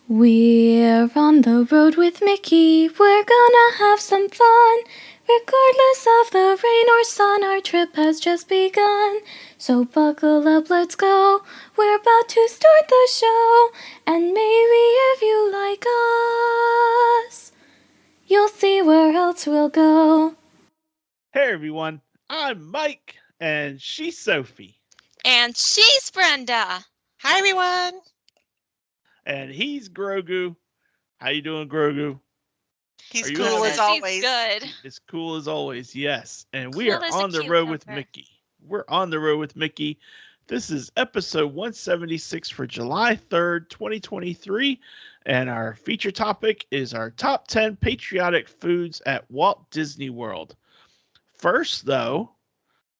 We're on the road with Mickey, we're gonna have some fun. Regardless of the rain or sun, our trip has just begun. So buckle up, let's go, we're about to start the show. And maybe if you like us, you'll see where else we'll go. Hey everyone, I'm Mike, and she's Sophie. And she's Brenda. Hi, everyone. And he's Grogu. How you doing, Grogu? He's Are you cool having as Says he's always. good. as cool as always? Yes. And we Cool are as a on the road with cucumber. Mickey. We're on the road with Mickey. This is episode 176 for July 3rd, 2023. And our feature topic is our top 10 patriotic foods at Walt Disney World. First, though,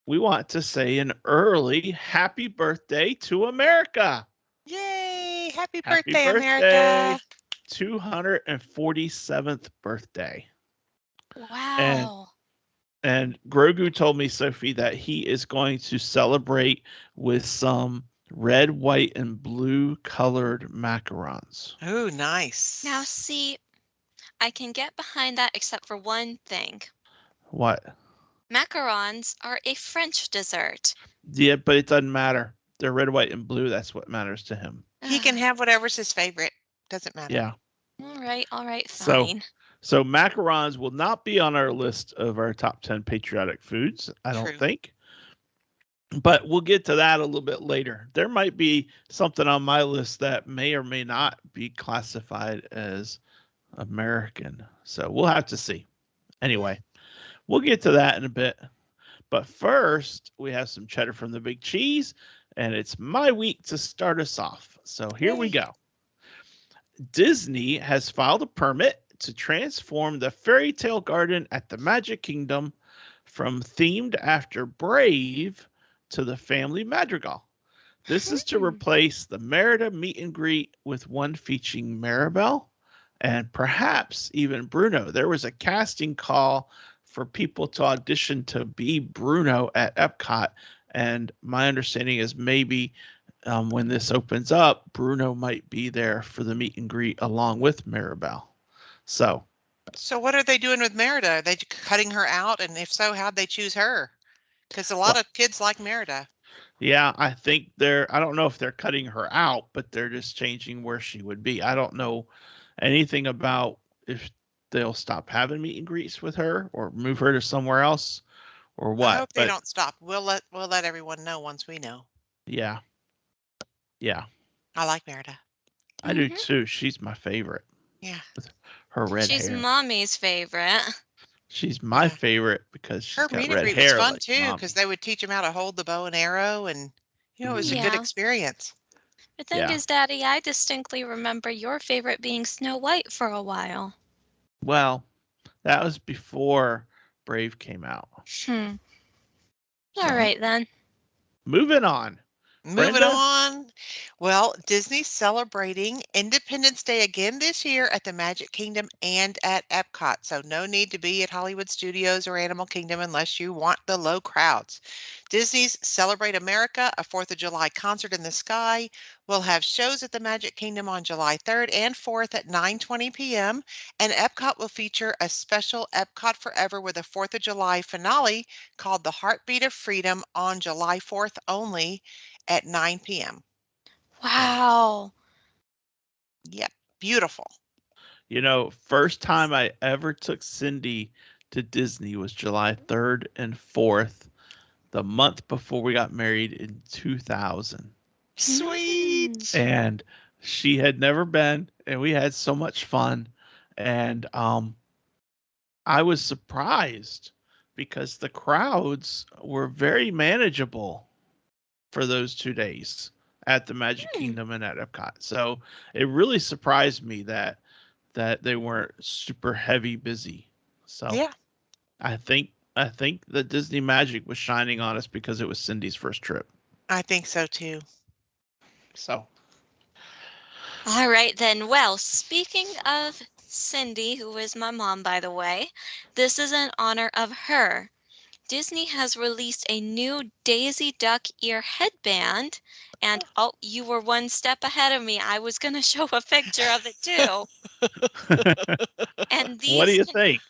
we want to say an early happy birthday to America. Yay. Happy Happy birthday, birthday. America. 247th birthday. And Wow. and Grogu told me, Sophie, that he is going to celebrate with some red, white, and blue colored macarons. Oh, nice. Now see, I can get behind that except for one thing. What? Macarons are a French dessert. Yeah, but it doesn't matter. They're red, white, and blue. That's what matters to him. He can have whatever's his favorite. Doesn't matter. Yeah. All right, So fine. so macarons will not be on our list of our top 10 patriotic foods, I don't True. think. But we'll get to that a little bit later. There might be something on my list that may or may not be classified as American. So we'll have to see. Anyway, we'll get to that in a bit. But first, we have some cheddar from the big cheese, and it's my week to start us off. So here we Yay. go. Disney has filed a permit to transform the fairy tale garden at the Magic Kingdom from themed after Brave to the Family Madrigal. This is to replace the Merida meet and greet with one featuring Maribel and perhaps even Bruno. There was a casting call for people to audition to be Bruno at Epcot, and my understanding is maybe when this opens up, Bruno might be there for the meet and greet along with Maribel. So, So what are they doing with Merida? Are they cutting her out? And if so, how'd they choose her? Because a lot well, of kids like Merida. yeah, I think I don't know if they're cutting her out, but they're just changing where she would be. I don't know anything about if they'll stop having meet and greets with her or move her to somewhere else or I what. hope they But don't stop. We'll let everyone know once we know. yeah, yeah, I like Merida. I do too. She's my favorite. Yeah. Her red She's hair. mommy's favorite. She's my Yeah. favorite because she's Her got meet and red greet was hair fun like too, because mommy. they would teach him how to hold the bow and arrow, and it was a good Yeah. experience. The thing Yeah. is, Daddy, I distinctly remember your favorite being Snow White for a while. Well, that was before Brave came out. Hmm. All So right then. moving on. Moving Brenda, on. Well, Disney's celebrating Independence Day again this year at the Magic Kingdom and at Epcot. So no need to be at Hollywood Studios or Animal Kingdom unless you want the low crowds. Disney's Celebrate America, a 4th of July concert in the sky, will have shows at the Magic Kingdom on July 3rd and 4th at 9:20 p.m. And Epcot will feature a special Epcot Forever with a 4th of July finale called The Heartbeat of Freedom on July 4th only at 9 p.m. Wow. Yep, beautiful. first time I ever took Cindy to Disney was July 3rd and 4th, the month before we got married in 2000. Sweet. And she had never been, and we had so much fun. And I was surprised because the crowds were very manageable for those 2 days at the Magic Kingdom and at Epcot. So it really surprised me that they weren't super heavy busy. So Yeah, I think the Disney magic was shining on us because it was Cindy's first trip. I think so too. So All right then. Well, speaking of Cindy, who is my mom, by the way, this is in honor of her. Disney has released a new Daisy Duck ear headband, and oh, you were one step ahead of me. I was going to show a picture of it too. And What do these you can, think?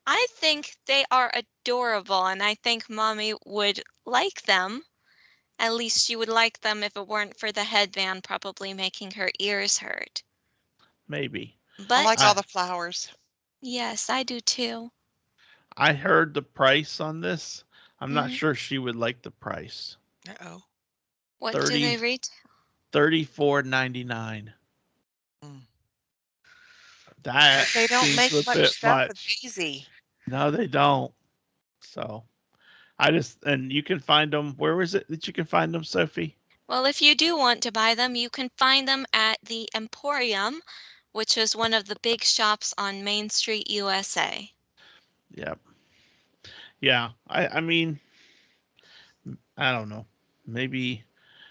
I think they are adorable, and I think Mommy would like them. At least she would like them if it weren't for the headband probably making her ears hurt. Maybe. I But like all I the flowers. yes, I do too. I heard the price on this. I'm not Mhm. sure she would like the price. Uh-oh. What do 30 they read? $34.99. Mm. That But they don't seems make a much bit stuff with much. Daisy. No, they don't. So and you can find them. Where was it that you can find them, Sophie? Well, if you do want to buy them, you can find them at the Emporium, which is one of the big shops on Main Street, USA. Yep. Yeah. I mean, I don't know. Maybe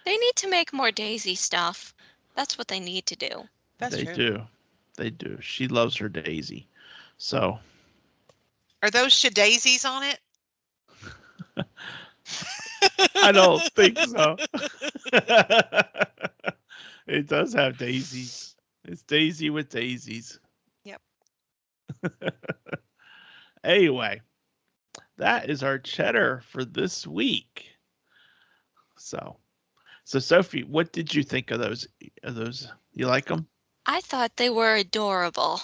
They need to make more Daisy stuff. That's what they need to do. That's they true. do. They do. She loves her Daisy. So Are those Shadaisies on it? I don't think so. It does have daisies. It's Daisy with daisies. Yep. Anyway, that is our cheddar for this week. So Sophie, what did you think of those? You like them? I thought they were adorable.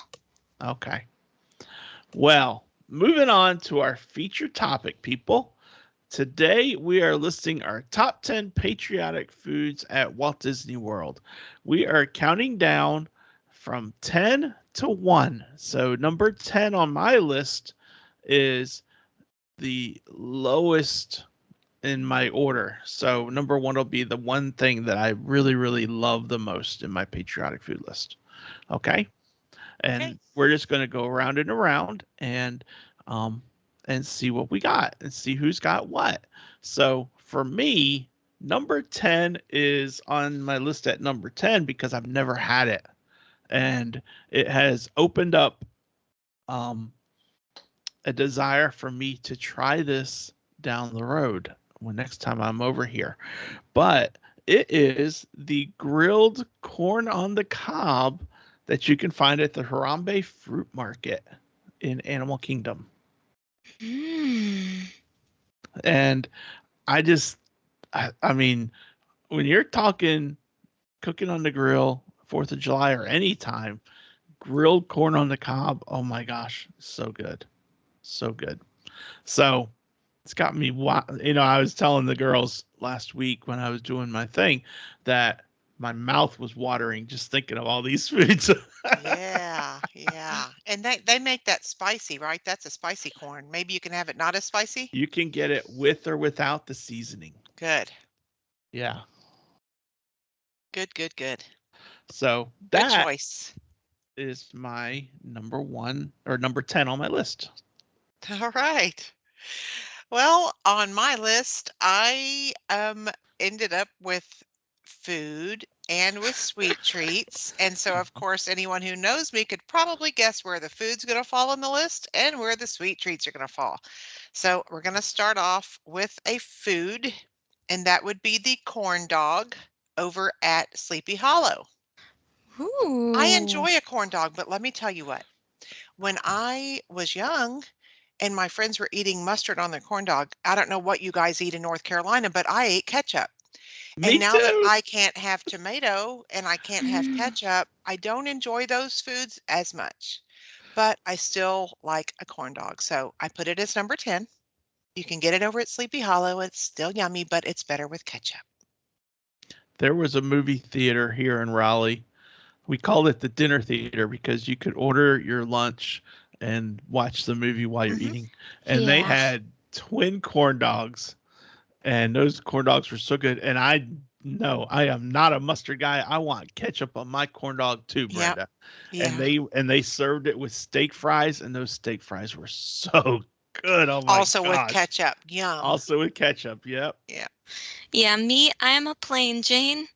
Okay. Well, moving on to our feature topic, people. Today, we are listing our top 10 patriotic foods at Walt Disney World. We are counting down from 10 to 1. So, number 10 on my list is the lowest in my order. So, number 1 will be the one thing that I really, really love the most in my patriotic food list. Okay. And Okay. we're just going to go around and around um, and see what we got and see who's got what. So for me, number 10 is on my list at number 10 because I've never had it. And it has opened up um, a desire for me to try this down the road when next time I'm over here. But it is the grilled corn on the cob that you can find at the Harambe Fruit Market in Animal Kingdom. Mm. And I mean, when you're talking cooking on the grill, 4th of July or any time, grilled corn on the cob, oh my gosh, so good. So good. So it's got me, I was telling the girls last week when I was doing my thing that my mouth was watering just thinking of all these foods. Yeah, yeah. And they make that spicy, right? That's a spicy corn. Maybe you can have it not as spicy? You can get it with or without the seasoning. Good. Yeah. Good, good, good. So Good that choice. is my number 1 or number 10 on my list. All right. Well, on my list, I ended up with food and with sweet treats. And so, of course, anyone who knows me could probably guess where the food's going to fall on the list and where the sweet treats are going to fall. So, we're going to start off with a food, and that would be the corn dog over at Sleepy Hollow. I Ooh. enjoy a corn dog, but let me tell you what, when I was young, and my friends were eating mustard on their corn dog. I don't know what you guys eat in North Carolina, but I ate ketchup. And Me now that too. I can't have tomato and I can't have Mm. ketchup, I don't enjoy those foods as much. But I still like a corn dog. So I put it as number 10. You can get it over at Sleepy Hollow. It's still yummy, but it's better with ketchup. There was a movie theater here in Raleigh. We called it the dinner theater because you could order your lunch and watch the movie while you're Hmm. eating. And they Yeah. had twin corn dogs, and those corn dogs were so good. And I no, I am not a mustard guy. I want ketchup on my corn dog too, Yeah. Brenda. And Yeah. they served it with steak fries, and those steak fries were so good. Oh my Also with gosh. ketchup. Yum. Also with ketchup. Yep. Yeah. Yeah, me, I am a plain Jane.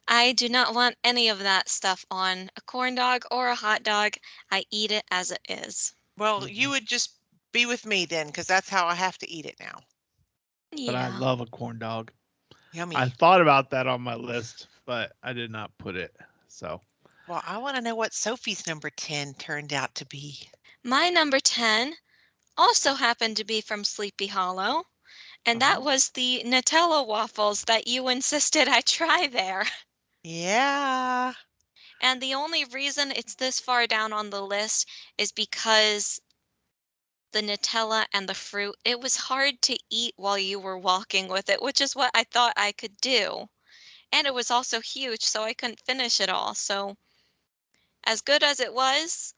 I do not want any of that stuff on a corn dog or a hot dog. I eat it as it is. Well, you Mhm. would just be with me then, because that's how I have to eat it now. But I Yeah. love a corn dog. Yummy. I thought about that on my list, but I did not put it. So Well, I want to know what Sophie's number 10 turned out to be. My number 10 also happened to be from Sleepy Hollow, and that was the Nutella waffles that you insisted I try there. Yeah. And the only reason it's this far down on the list is because the Nutella and the fruit, it was hard to eat while you were walking with it, which is what I thought I could do. And it was also huge, so I couldn't finish it all. So, as good as it was,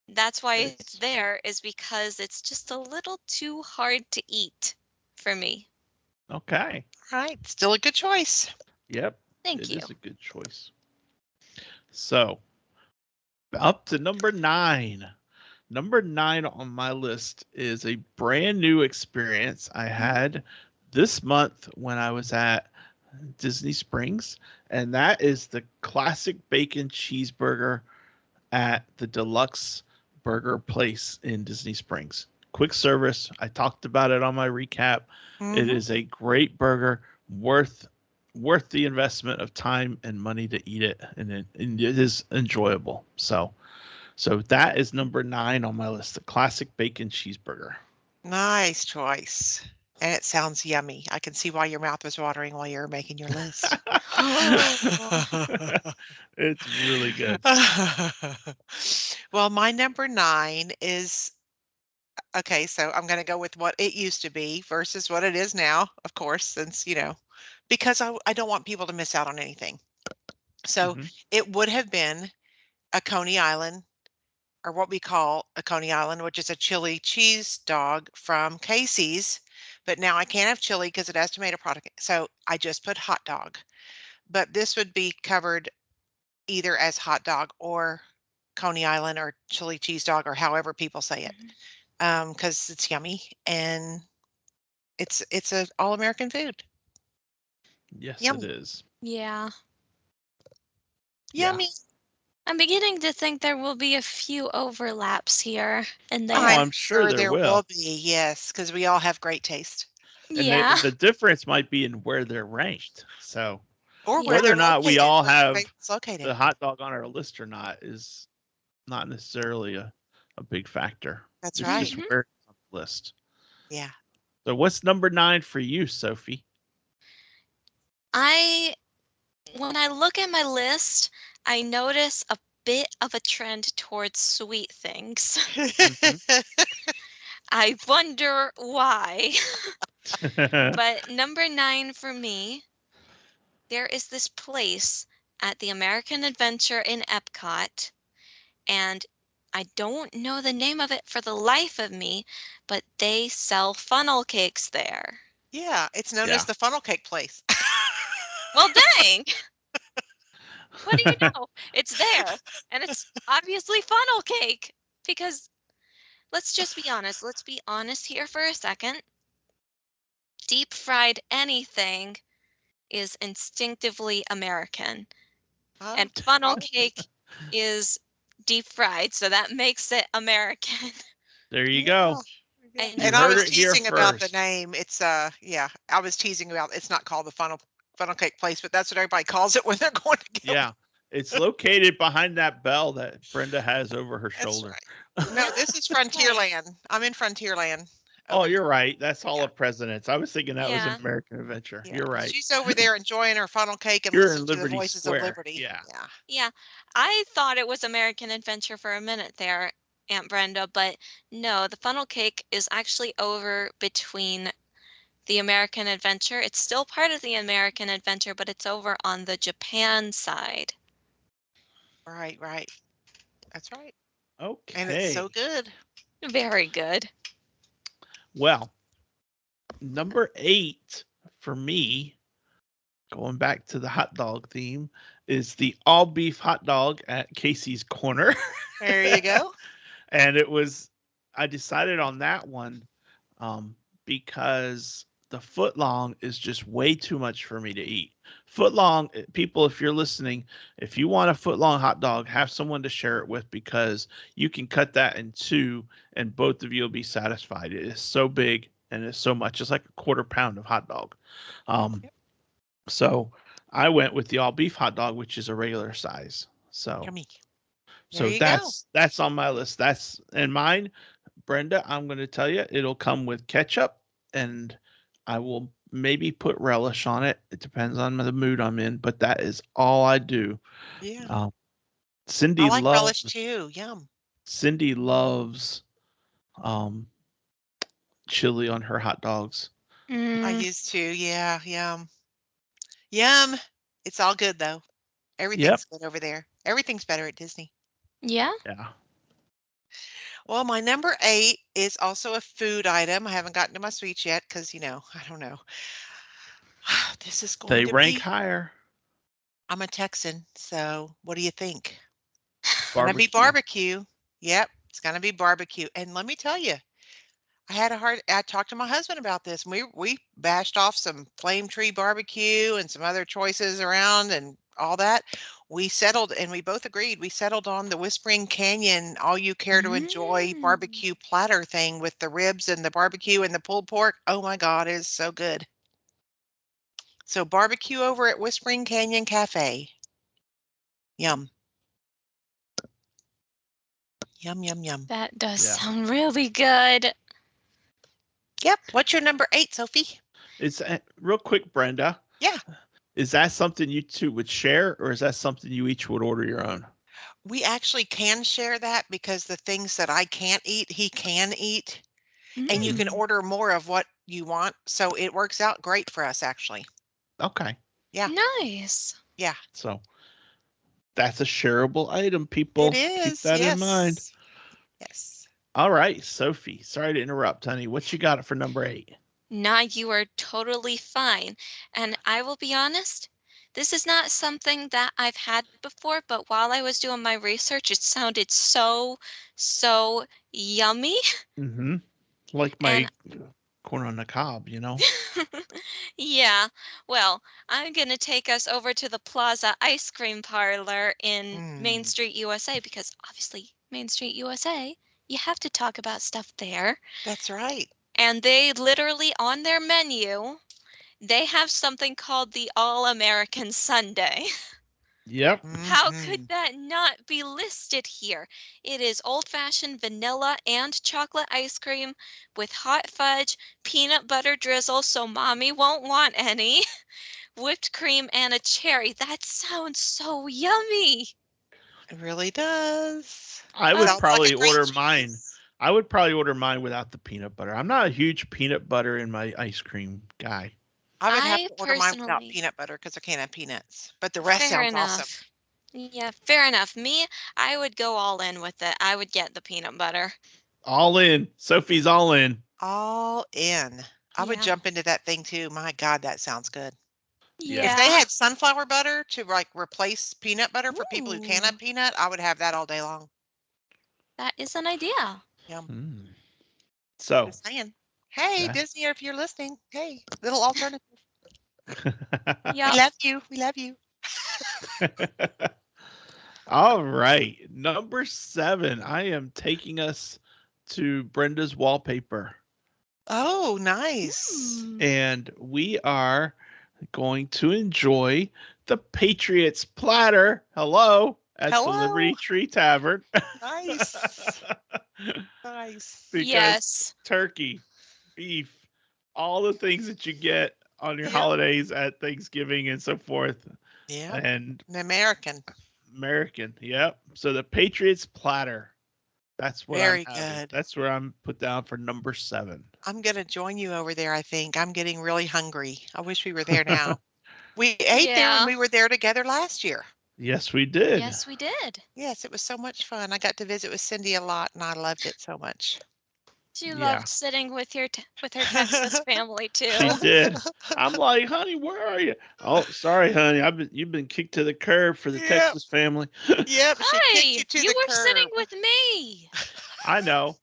that's why it's it's there, is because it's just a little too hard to eat for me. okay. Right. Still a good choice. Yep. Thank It you. is a good choice. So up to number 9. Number 9 on my list is a brand new experience I had this month when I was at Disney Springs, and that is the classic bacon cheeseburger at the Deluxe Burger Place in Disney Springs. Quick service. I talked about it on my recap. It Mm-hmm. is a great burger, worth the investment of time and money to eat it, and it is enjoyable. So that is number 9 on my list, the classic bacon cheeseburger. Nice choice. And it sounds yummy. I can see why your mouth was watering while you were making your list. Oh, It's really good. Well, my number 9 is okay, so I'm going to go with what it used to be versus what it is now, of course, since, because I don't want people to miss out on anything. So Mhm. it would have been a Coney Island, or what we call a Coney Island, which is a chili cheese dog from Casey's. But now I can't have chili because it has tomato product. So I just put hot dog. But this would be covered either as hot dog or Coney Island or chili cheese dog or however people say it. mhm. Because it's yummy and it's a all American food. Yes, it Yummy. is. Yeah. Yeah. Yummy. I'm beginning to think there will be a few overlaps here and Oh, there. I'm I'm sure sure there there will will. be, yes, because we all have great taste. And Yeah. the difference might be in where they're ranked. So Or where Yeah. whether they're or not we located, all where the place have is located. the hot dog on our list or not is not necessarily a big factor. That's It's right. just Mhm. where it's on the list. Yeah. So what's number 9 for you, Sophie? I When I look at my list, I notice a bit of a trend towards sweet things. Mhm. I wonder why. But number 9 for me, there is this place at the American Adventure in Epcot, and I don't know the name of it for the life of me, but they sell funnel cakes there. Yeah, it's known as Yeah. the funnel cake place. Well, dang! What do you know? It's there, and it's obviously funnel cake because let's just be honest. Let's be honest here for a second. Deep fried anything is instinctively American, Oh, and funnel oh, cake is deep fried, so that makes it American. There you yeah. go. Yeah. I You And I heard was know. it here teasing about the first. name. It's yeah, I was teasing about it's not called the funnel cake place, but that's what everybody calls it when they're going to get one. Yeah. It's located behind that bell that Brenda has over her That's shoulder. right. No, this is Right. Frontierland. I'm in Frontierland Oh, over here. you're right. That's Hall Yeah. of Presidents. I was thinking that was Yeah. American Adventure. Yeah. You're right. She's over there enjoying her funnel cake and You're listening in to the Liberty voices of Square. liberty. Yeah. Yeah. Yeah. I thought it was American Adventure for a minute there, Aunt Brenda, but no, the funnel cake is actually over between the American Adventure. It's still part of the American Adventure, but it's over on the Japan side. Right, right. That's right. And it's so Okay. good. Very good. Well, number 8 for me, going back to the hot dog theme, is the all beef hot dog at Casey's Corner. There you go. And I decided on that one because the foot long is just way too much for me to eat. Foot long, people, if you're listening, if you want a foot long hot dog, have someone to share it with, because you can cut that in two and both of you will be satisfied. It is so big and it's so much. It's like a quarter pound of hot dog. Um, so I went with the all beef hot dog, which is a regular size. So Yummy. There so you go. that's on my list. That's in mine. Brenda, I'm going to tell you, it'll come with ketchup, and I will maybe put relish on it. It depends on the mood I'm in, but that is all I do. Yeah. Um, I Cindy like relish loves too. Yum. Cindy loves um, chili on her hot dogs. I Mm, used to. Yeah. Yum. Yum. It's all good though. Yep. Everything's good over there. Everything's better at Disney. yeah. Yeah. Well, my number 8 is also a food item. I haven't gotten to my sweets yet because, I don't know. This is going They to rank be. higher. I'm a Texan, so what do you think? Gonna be Barbecue. barbecue. Yep, it's gonna be barbecue. And let me tell you, I talked to my husband about this. We bashed off some Flame Tree barbecue and some other choices around and all that. We settled and we both agreed. We settled on the Whispering Canyon all you care to enjoy Mm. barbecue platter thing with the ribs and the barbecue and the pulled pork. Oh my God, it is so good. So barbecue over at Whispering Canyon Cafe. Yum. Yum, yum, yum. That does Yeah. sound really good. Yep. What's your number 8, Sophie? It's real quick, Brenda. Yeah. Is that something you two would share, or is that something you each would order your own? We actually can share that because the things that I can't eat, he can eat, and you can Mm. order more of what you want. So it works out great for us, actually. Okay. Yeah. Nice. Yeah. So that's a shareable item, It people. Keep is. that in mind. Yes. Yes. All right, Sophie. Sorry to interrupt, honey. What you got for number 8? Nah, you are totally fine. And I will be honest, this is not something that I've had before, but while I was doing my research, it sounded so, so yummy. Mm-hmm. Like And my corn on the cob, you know? yeah, well, I'm going to take us over to the Plaza Ice Cream Parlor in Main Mm, Street, USA, because obviously, Main Street, USA, you have to talk about stuff there. that's right. And they literally, on their menu, they have something called the All American Sundae. Yep. How could Hmm. that not be listed here? It is old-fashioned vanilla and chocolate ice cream with hot fudge, peanut butter drizzle so mommy won't want any, whipped cream, and a cherry. That sounds so yummy. It really does. I would Oh, Sounds like a probably great order mine. choice. I would probably order mine without the peanut butter. I'm not a huge peanut butter in my ice cream guy. I would have I to order mine without personally, peanut butter because I can't have peanuts. But the rest fair sounds awesome. enough. Yeah, fair enough. Me, I would go all in with it. I would get the peanut butter. All in. Sophie's all in. All in. I would Yeah. jump into that thing too. My God, that sounds good. If Yeah. they Yeah. had sunflower butter to like replace peanut butter for people who can't Ooh, have peanut, I would have that all day long. that is an idea. Yum. Mm. So, Just saying. Hey, yeah. Disney, if you're listening, hey, little alternative. We Yep. love you. We love you. All right. Number 7. I am taking us to Brenda's wallpaper. Oh, nice. Mm. And we are going to enjoy the Patriots platter. Hello, at the Hello. Liberty Tree Tavern. Nice. Nice. Because Yes. turkey, beef, all the things that you get on your Yep. holidays at Thanksgiving and so forth. Yep. And An American. American. Yep. So the Patriots platter. That's what I'm Very having. good. That's where I'm put down for number 7. I'm going to join you over there, I think. I'm getting really hungry. I wish we were there now. We ate there when Yeah. we were there together last year. Yes, we did. Yes, we did. Yes, it was so much fun. I got to visit with Cindy a lot, and I loved it so much. She Yeah, loved sitting with with her Texas family she too. did. I'm like, honey, where are you? Oh, sorry, honey. You've been kicked to the curb for the Yep, Texas family. yep, she kicked you Hey, to you the were sitting curb. with me. I know.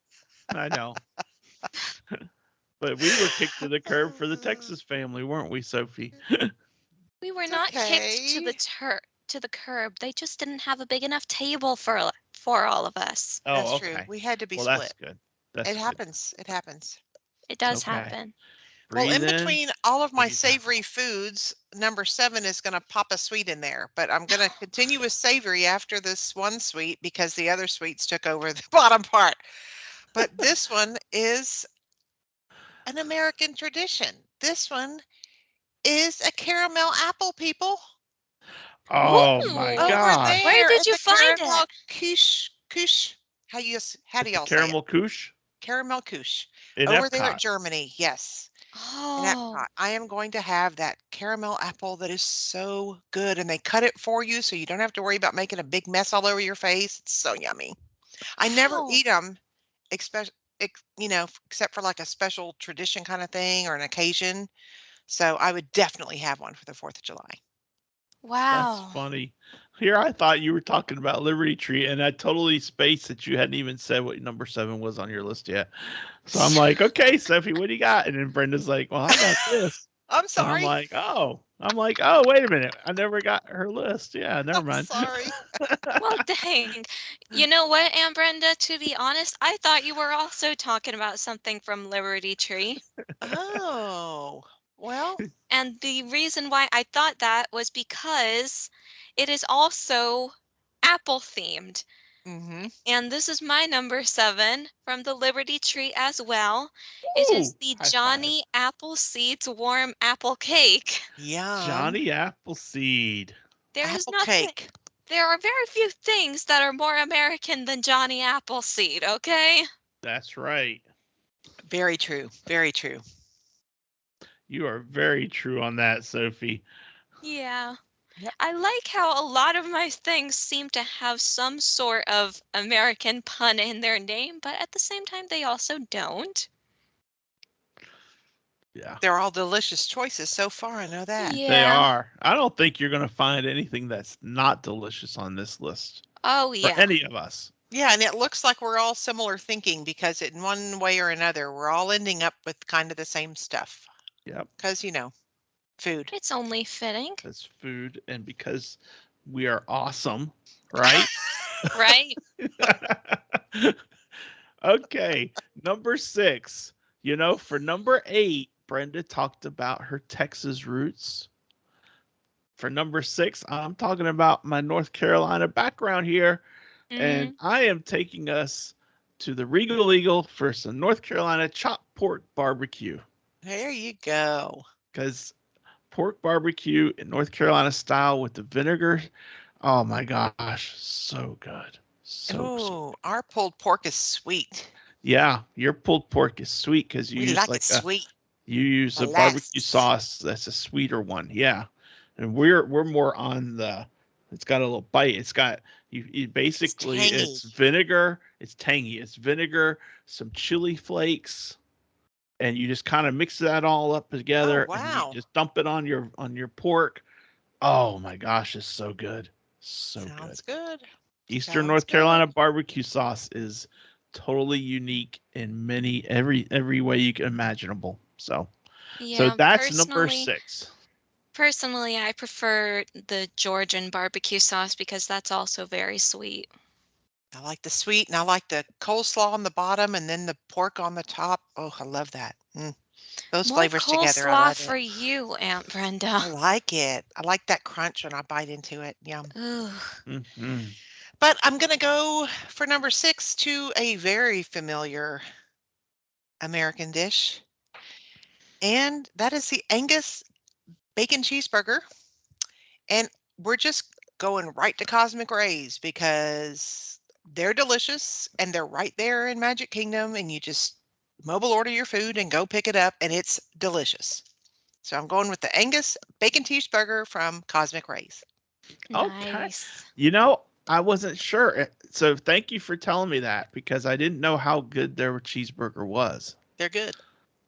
I know. But we were kicked to the curb for the Texas family, weren't we, Sophie? We were It's not kicked to okay. the curb. They just didn't have a big enough table for all of us. That's Oh, true. okay. We had to be Well, that's split. good. That's It good. happens. It happens. It does Okay. happen. Well, Breathe in in, between all of my breathe out. savory foods, number 7 is going to pop a sweet in there, but I'm going to continue with savory after this one sweet because the other sweets took over the bottom part. But this one is an American tradition. This one is a caramel apple, people. Oh my Ooh, Over gosh. where there did at you the find caramel it? kush. How do At the y'all say it? Caramel Couche Caramel kush. in Over there at Epcot. Germany, yes. In Oh, Epcot, I am going to have that caramel apple that is so good, and they cut it for you so you don't have to worry about making a big mess all over your face. It's so yummy. I never wow. eat them, except except for like a special tradition kind of thing or an occasion. So I would definitely have one for the 4th of July. That's Wow. funny. Here I thought you were talking about Liberty Tree, and I totally spaced that you hadn't even said what number 7 was on your list yet. So I'm like, okay, Sophie, what do you got? And then Brenda's like, well, I got this. I'm And sorry. I'm like, oh, wait a minute. I never got her list. Yeah, never I'm mind. sorry. Well, dang. You know what, Aunt Brenda? To be honest, I thought you were also talking about something from Liberty Tree. Oh, well, And the reason why I thought that was because it is also apple themed. mm-hmm. And this is my number 7 from the Liberty Tree as well. It is Ooh, the high five. Johnny Appleseed's warm apple cake. Yum. Johnny Appleseed. There is Apple nothing, cake. there are very few things that are more American than Johnny Appleseed, okay? That's right. Very true. Very true. You are very true on that, Sophie. Yeah. Yep. I like how a lot of my things seem to have some sort of American pun in their name, but at the same time, they also don't. Yeah, They're all delicious choices so far. I know that. they Yeah. are. I don't think you're going to find anything that's not delicious on this list Oh, for yeah. any of us. Yeah, and it looks like we're all similar thinking because in one way or another, we're all ending up with kind of the same stuff. Yep, Because, food. It's only fitting, that's food. And because we are awesome, right? right? Okay, number 6. For number 8, Brenda talked about her Texas roots. For number 6, I'm talking about my North Carolina background here. And Hmm. I am taking us to the Regal Eagle for some North Carolina chopped pork barbecue. There you go. Because pork barbecue in North Carolina style with the vinegar, oh my gosh, so good. So Oh, our pulled pork is sweet. yeah, your pulled pork is sweet because We like it sweet. you use a barbecue Molasses. sauce that's a sweeter one. Yeah. And we're more on the it's got a little bite. It's got you It's basically tangy. it's vinegar, it's tangy. It's vinegar, some chili flakes, and you just kind of mix that all up Oh, together and you wow. just dump it on your pork. Oh my gosh, it's so good. So good. Sounds good. Eastern Sounds North good. Carolina barbecue sauce is totally unique in every way you can imaginable. So Yeah, that's number 6. personally, I prefer the Georgian barbecue sauce because that's also very sweet. I like the sweet and I like the coleslaw on the bottom and then the pork on the top. Oh, I love that. Those More flavors together, I coleslaw love it. for you, Aunt I Brenda. like it. I like that crunch when I bite into it. Yum. Ooh. Mm-hmm. But I'm going to go for number 6 to a very familiar American dish, and that is the Angus bacon cheeseburger. And we're just going right to Cosmic Rays because they're delicious and they're right there in Magic Kingdom, and you just mobile order your food and go pick it up, and it's delicious. So I'm going with the Angus bacon cheeseburger from Cosmic Rays. Okay. Nice. I wasn't sure. So thank you for telling me that because I didn't know how good their cheeseburger was. They're good.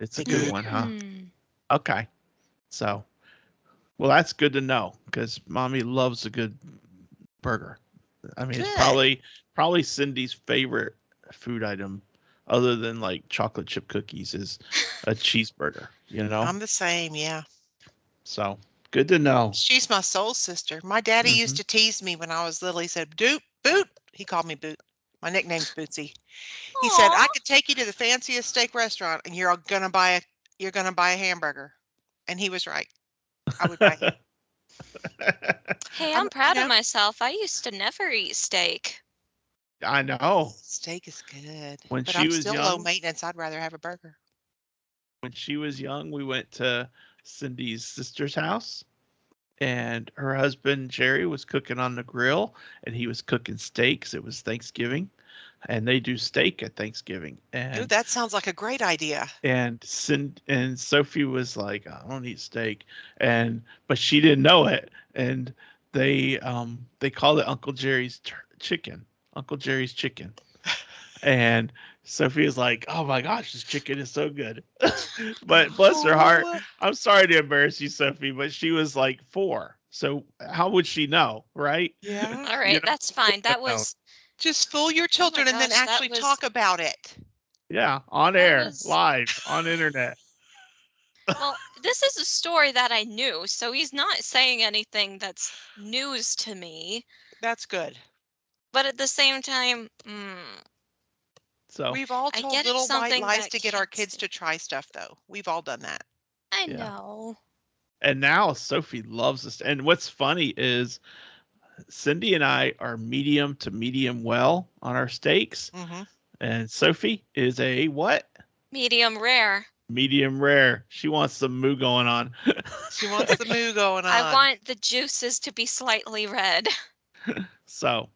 It's a They're good good. one, huh? Mm. Okay. So, well, that's good to know because mommy loves a good burger. I mean, it's Good. probably Cindy's favorite food item other than like chocolate chip cookies is a cheeseburger, you know? I'm the same, yeah. So good to know. She's my soul sister. My daddy used Mhm. to tease me when I was little. He said, Doot, Boot. He called me Boot. My nickname's Bootsy. He said, I Aw. could take you to the fanciest steak restaurant and you're gonna buy a hamburger. And he was right. I would buy ham. Hey, I'm I'm you proud of know, myself. I used to never eat steak. I know. steak is good. When But she I'm was still low young, maintenance. I'd rather have a burger. we went to Cindy's sister's house, and her husband Jerry was cooking on the grill, and he was cooking steaks. It was Thanksgiving, and they do steak at Thanksgiving. Ooh, that sounds like a great idea. And Sophie was like, I don't eat steak, but she didn't know it, and they called it Uncle Jerry's chicken, and Sophie is like, oh my gosh, this chicken is so good. But bless her heart, Oh, I'm sorry to embarrass you, Sophie, but she was like 4, so how would she know, right? yeah. All You right, know, that's she fine. wouldn't have known. Just fool your Oh my children and then gosh, actually talk about it. Yeah, on that air, was, live, on internet. well, this is a story that I knew, so he's not saying anything that's news to me. That's good. But at the same time, So We've all I told get it's little white something lies that to get our cats kids do. to try stuff, though. We've all done that. I yeah. know. And now Sophie loves this. And what's funny is Cindy and I are medium to medium well on our steaks. Hmm. And Sophie is a what? Medium rare. Medium rare. She wants some moo going on. She wants the moo going I on. want the juices to be slightly red. So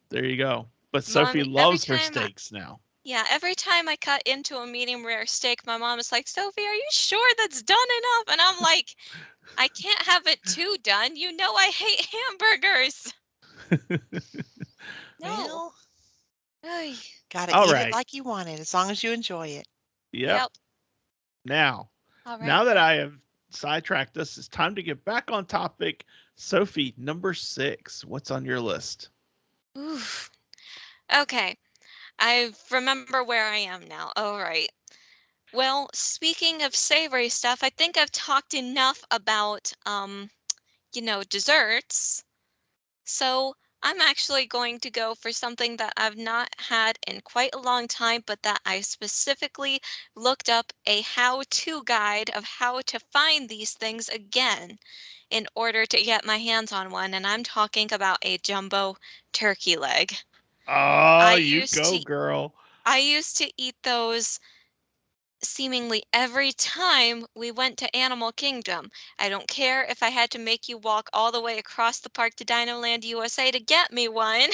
there you go. But Sophie Mommy, every loves her time steaks now. yeah, every time I cut into a medium rare steak, my mom is like, Sophie, are you sure that's done enough? And I'm like, I can't have it too done. You know I hate hamburgers. No. Well, Ay, gotta All eat it right. like you want it, as long as you enjoy it. Yep. yep. Now, All now right. that I have sidetracked us, it's time to get back on topic. Sophie, number 6. What's on your list? Oof. Okay. I remember where I am now. All right. Well, speaking of savory stuff, I think I've talked enough about desserts. So I'm actually going to go for something that I've not had in quite a long time, but that I specifically looked up a how-to guide of how to find these things again in order to get my hands on one. And I'm talking about a jumbo turkey leg. Oh, I you used go, to girl. I used to eat those seemingly every time we went to Animal Kingdom. I don't care if I had to make you walk all the way across the park to Dinoland USA to get me one.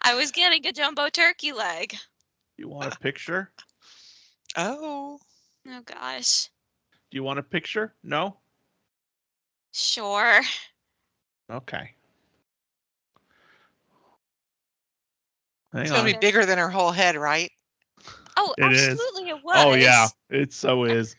I was getting a jumbo turkey leg. You want a picture? Oh, Oh gosh. Do you want a picture? No? Sure. Okay. it's Hang gonna be on. There. bigger than her whole head, right? Oh, It is. absolutely it Oh, yeah. was. It so is.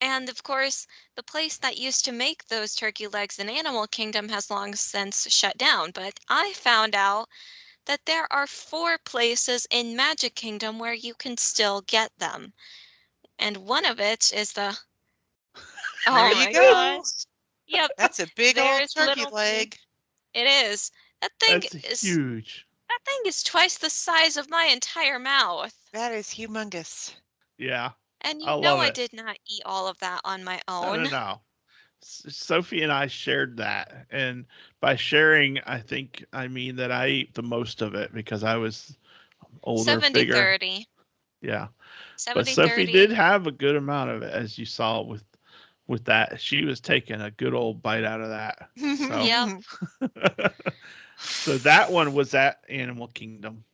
And of course, the place that used to make those turkey legs in Animal Kingdom has long since shut down. But I found out that there are 4 places in Magic Kingdom where you can still get them. And one of it is the There oh you my go. gosh. Yep, That's a big old there's turkey little me. leg. It is. That thing That's is huge. that thing is twice the size of my entire mouth. That is humongous. Yeah. And I you know love I it. did not eat all of that on my No, no, own. no. Sophie and I shared that. And by sharing, I think I mean that I ate the most of it because I was older, 70 bigger. 30. Yeah. But 70 Sophie did 30. have a good amount of it, as you saw with that. She was taking a good old bite out of that. So Yep. so that one was at Animal Kingdom.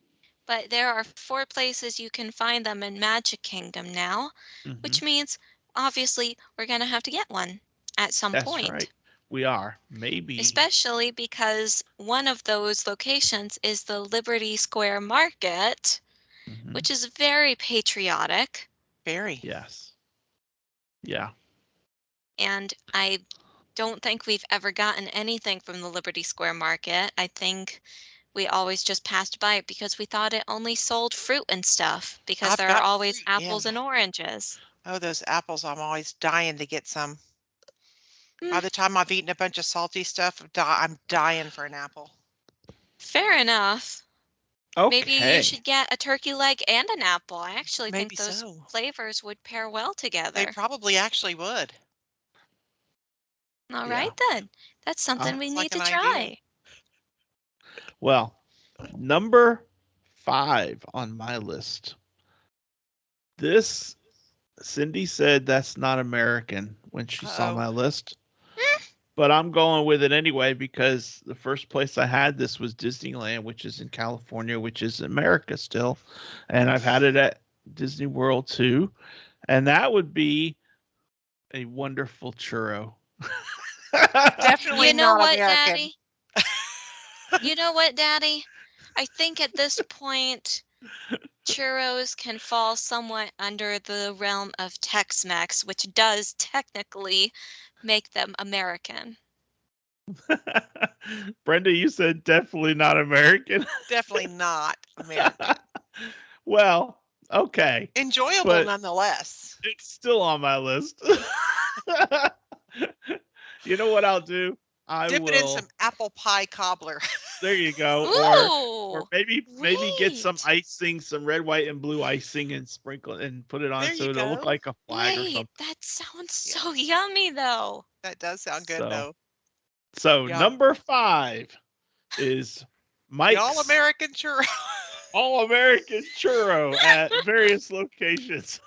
But there are 4 places you can find them in Magic Kingdom now, Hmm. which means obviously we're going to have to get one at some That's right. point. We are. Maybe. Especially because one of those locations is the Liberty Square Market, Hmm. which is very patriotic. Very. Yes. Yeah. And I don't think we've ever gotten anything from the Liberty Square Market. I think we always just passed by it because we thought it only sold fruit and stuff because I've there are got always fruit, yeah. apples and oranges. Oh, those apples, I'm always dying to get some. By Mm, the time I've eaten a bunch of salty stuff, I'm dying for an apple. fair enough. Maybe you Okay. should get a turkey leg and an apple. I actually think Maybe those so. flavors would pair well They together. probably actually would. All Yeah. right then. That's something we Sounds like need to an idea. try. Well, number 5 on my list. This, Cindy said that's not American when she saw Uh-oh. my list, but I'm going with it anyway because the first place I had this was Disneyland, which is in California, which is America still. And I've had it at Disney World too. And that would be a wonderful churro. Definitely You know not what, American. Daddy? You know what, Daddy? I think at this point, churros can fall somewhat under the realm of Tex-Mex, which does technically make them American. Brenda, you said definitely not American. Definitely not American. Well, okay, Enjoyable but nonetheless. it's still on my list. You know what I'll do? I Dip it in some will. apple pie cobbler. There you go. Or Ooh, maybe get some wait, icing, some red, white, and blue icing, and sprinkle it and put it on There you so it'll look go. like a flag or wait. something. That sounds so Yes. yummy, though. That does sound good So though. so Yum. number 5 is The all Mike's American churro. All American Churro at various locations.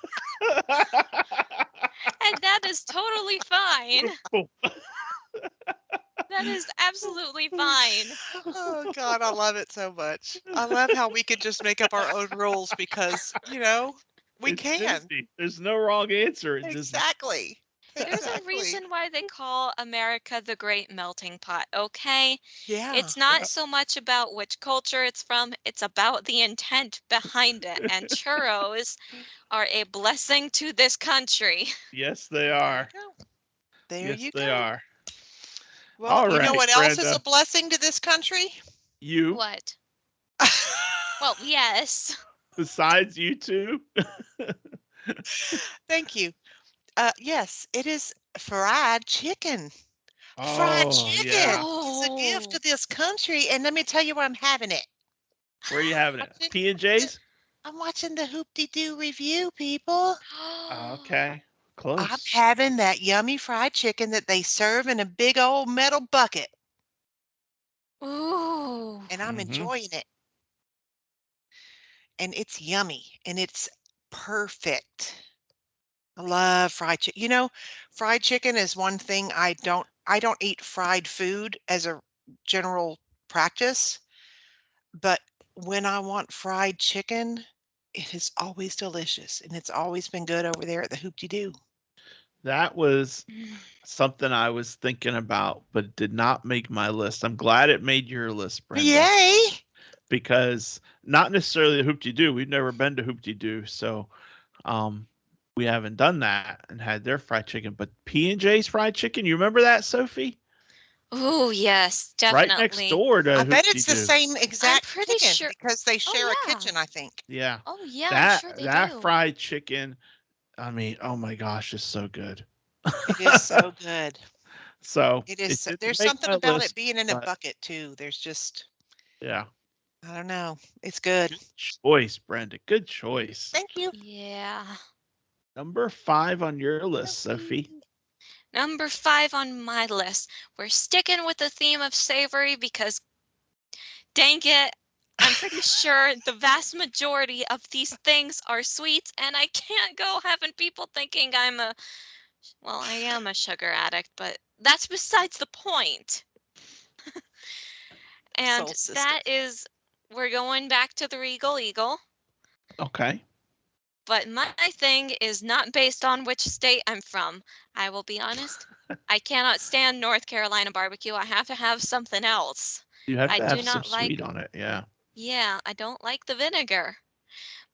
And that is totally fine. That is absolutely fine. Oh God, I love it so much. I love how we could just make up our own rules because, we It's can. Disney. There's no wrong answer at Disney. Exactly. There's a Exactly. reason why they call America the Great Melting Pot, okay? Yeah. It's not Yeah. so much about which culture it's from, it's about the intent behind it. And churros are a blessing to this country. Yes, they There you are. go. There Yes, you they go. are. Well, All you know right, what else is a Brenda. blessing to this country? You, What? Well, yes. besides you two. Thank you. Yes, it is fried chicken. Fried Oh, chicken yeah. is a gift to Oh. this country, and let me tell you where I'm having it. Where are you having it? Watching the P&J's? I'm watching the Hoop-de-Doo review, people. Okay. I'm Close. having that yummy fried chicken that they serve in a big old metal bucket, Ooh. and I'm Mhm. enjoying it. And it's yummy, and it's perfect. I love fried chicken. Fried chicken is one thing I don't eat fried food as a general practice, but when I want fried chicken, it is always delicious, and it's always been good over there at the Hoop-de-Doo. That was something I was thinking about, but it did not make my list. I'm glad it made your list, Brenda, Yay! because not necessarily the Hoop-de-Doo. We've never been to Hoop-de-Doo, so um, we haven't done that and had their fried chicken. But P&J's fried chicken, you remember that, Sophie? Ooh, yes, Right next definitely. door to I bet it's the Hoop-de-Doo. same I'm exact pretty chicken sure. because they Oh, share a yeah. kitchen, I think. Yeah, Oh, yeah, I'm that sure they that do. fried chicken. I mean, oh my gosh, is so good. It is so good. So It is it so, didn't there's make something my about it list, being in a but bucket too. There's just yeah, I don't know. It's good. good choice, Brenda. Good choice. Thank you. Yeah. Number 5 on your list, Sophie. Sophie. Number 5 on my list. We're sticking with the theme of savory because, dang it, I'm pretty sure the vast majority of these things are sweets, and I can't go having people thinking well, I am a sugar addict, but that's besides the point. And Soul sister. that is, we're going back to the Regal Eagle. Okay. But my thing is not based on which state I'm from. I will be honest. I cannot stand North Carolina barbecue. I have to have something else. You have I to do have some not like, sweet on it. Yeah. yeah, I don't like the vinegar.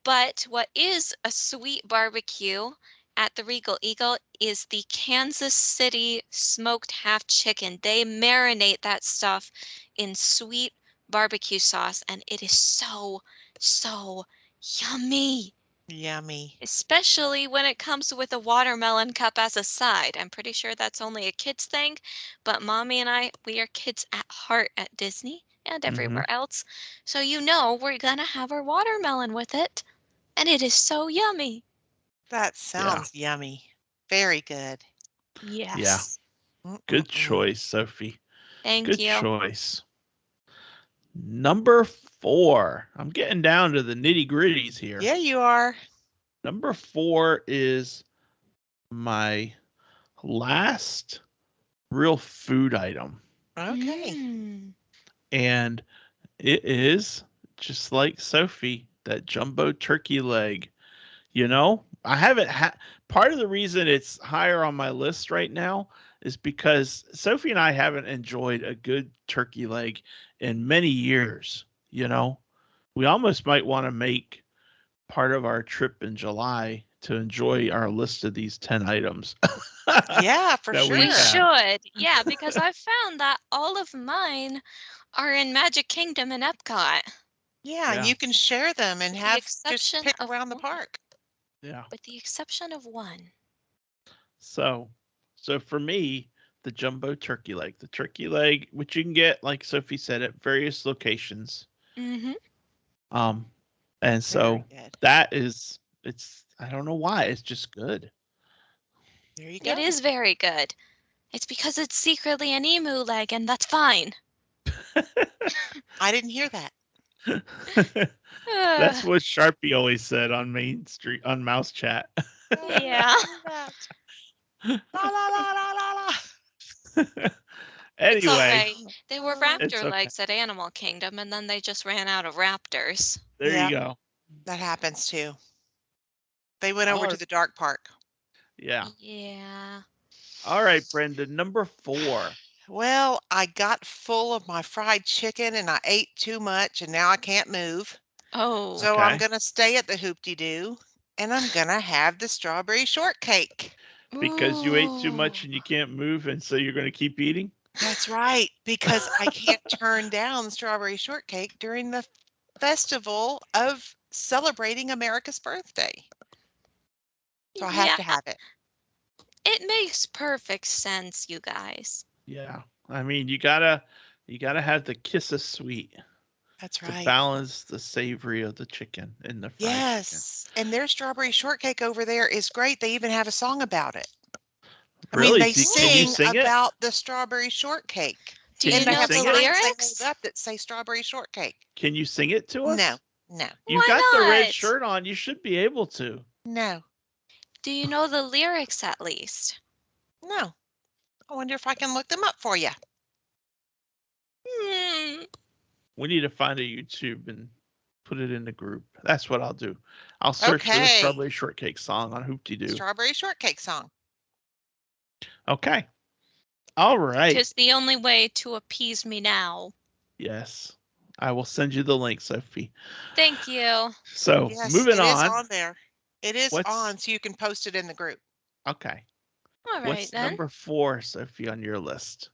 But what is a sweet barbecue at the Regal Eagle is the Kansas City smoked half chicken. They marinate that stuff in sweet barbecue sauce, and it is so, so yummy. Yummy. Especially when it comes with a watermelon cup as a side. I'm pretty sure that's only a kids thing, but Mommy and I, we are kids at heart at Disney and everywhere else. So we're gonna have our watermelon with it, and it is so yummy. That sounds yummy. Very good. Yes. Good Mm-mm-mm. choice, Sophie. Thank Good you. choice. Number 4. I'm getting down to the nitty gritties here. Yeah, you are. Number 4 is my last real food item. Okay. And it is just like Sophie, that jumbo turkey leg. I haven't had part of the reason it's higher on my list right now is because Sophie and I haven't enjoyed a good turkey leg in many years. We almost might want to make part of our trip in July to enjoy our list of these 10 items. Yeah, for That we We sure. have. should. Yeah, because I found that all of mine are in Magic Kingdom and Epcot, Yeah, and Yeah. you can share them and with the have just exception pick of around the one. park. Yeah. With the exception of one. So for me, the jumbo turkey leg, which you can get, like Sophie said, at various locations. Mm-hmm. Um, and Very so good. I don't know why, it's just good. There you It go. is very good. It's because it's secretly an emu leg, and that's fine. I didn't hear that. That's Ugh, what Sharpie always said on Main Street on Mouse Chat. I didn't yeah. hear that. La la la la la la. It's Anyway, okay. They were Uh, it's raptor okay. legs at Animal Kingdom, and then they just ran out of raptors. There you yeah, go. that happens too. They went over to All the dark park. yeah. Yeah. All right, Brenda, number 4. Well, I got full of my fried chicken and I ate too much and now I can't move. Oh. So I'm Okay. going to stay at the Hoop-de-Doo and I'm going to have the strawberry shortcake. Because you ate too Ooh. much and you can't move, and so you're going to keep eating? That's right, because I can't turn down the strawberry shortcake during the festival of celebrating America's birthday. So I have Yeah, to have it. it makes perfect sense, you guys. Yeah. I mean, you gotta have the kiss of sweet That's to right. balance the savory of the chicken and the fried chicken. Yes, and their strawberry shortcake over there is great. They even have a song about it. I mean, Really? they Can you sing sing it? about the strawberry shortake, Do Can you and you they know have the sing it? signs they hold lyrics? up that say strawberry shortcake. Can you sing it to No, us? no, You've Why got the red not? shirt on. You should be able to. no, Do you know the lyrics at least? no. I wonder if I can look them up for you. Hmm. We need to find a YouTube and put it in the group. That's what I'll do. I'll search for the Okay, strawberry shortcake song on Hoop-de-Doo. strawberry shortcake song. Okay. All right. 'Tis the only way to appease me now. Yes. I will send you the link, Sophie. Thank you. So Yes, moving it is on. on there. It is What's on, so you can post it in the group. okay? All right What's then. number 4, Sophie, on your list?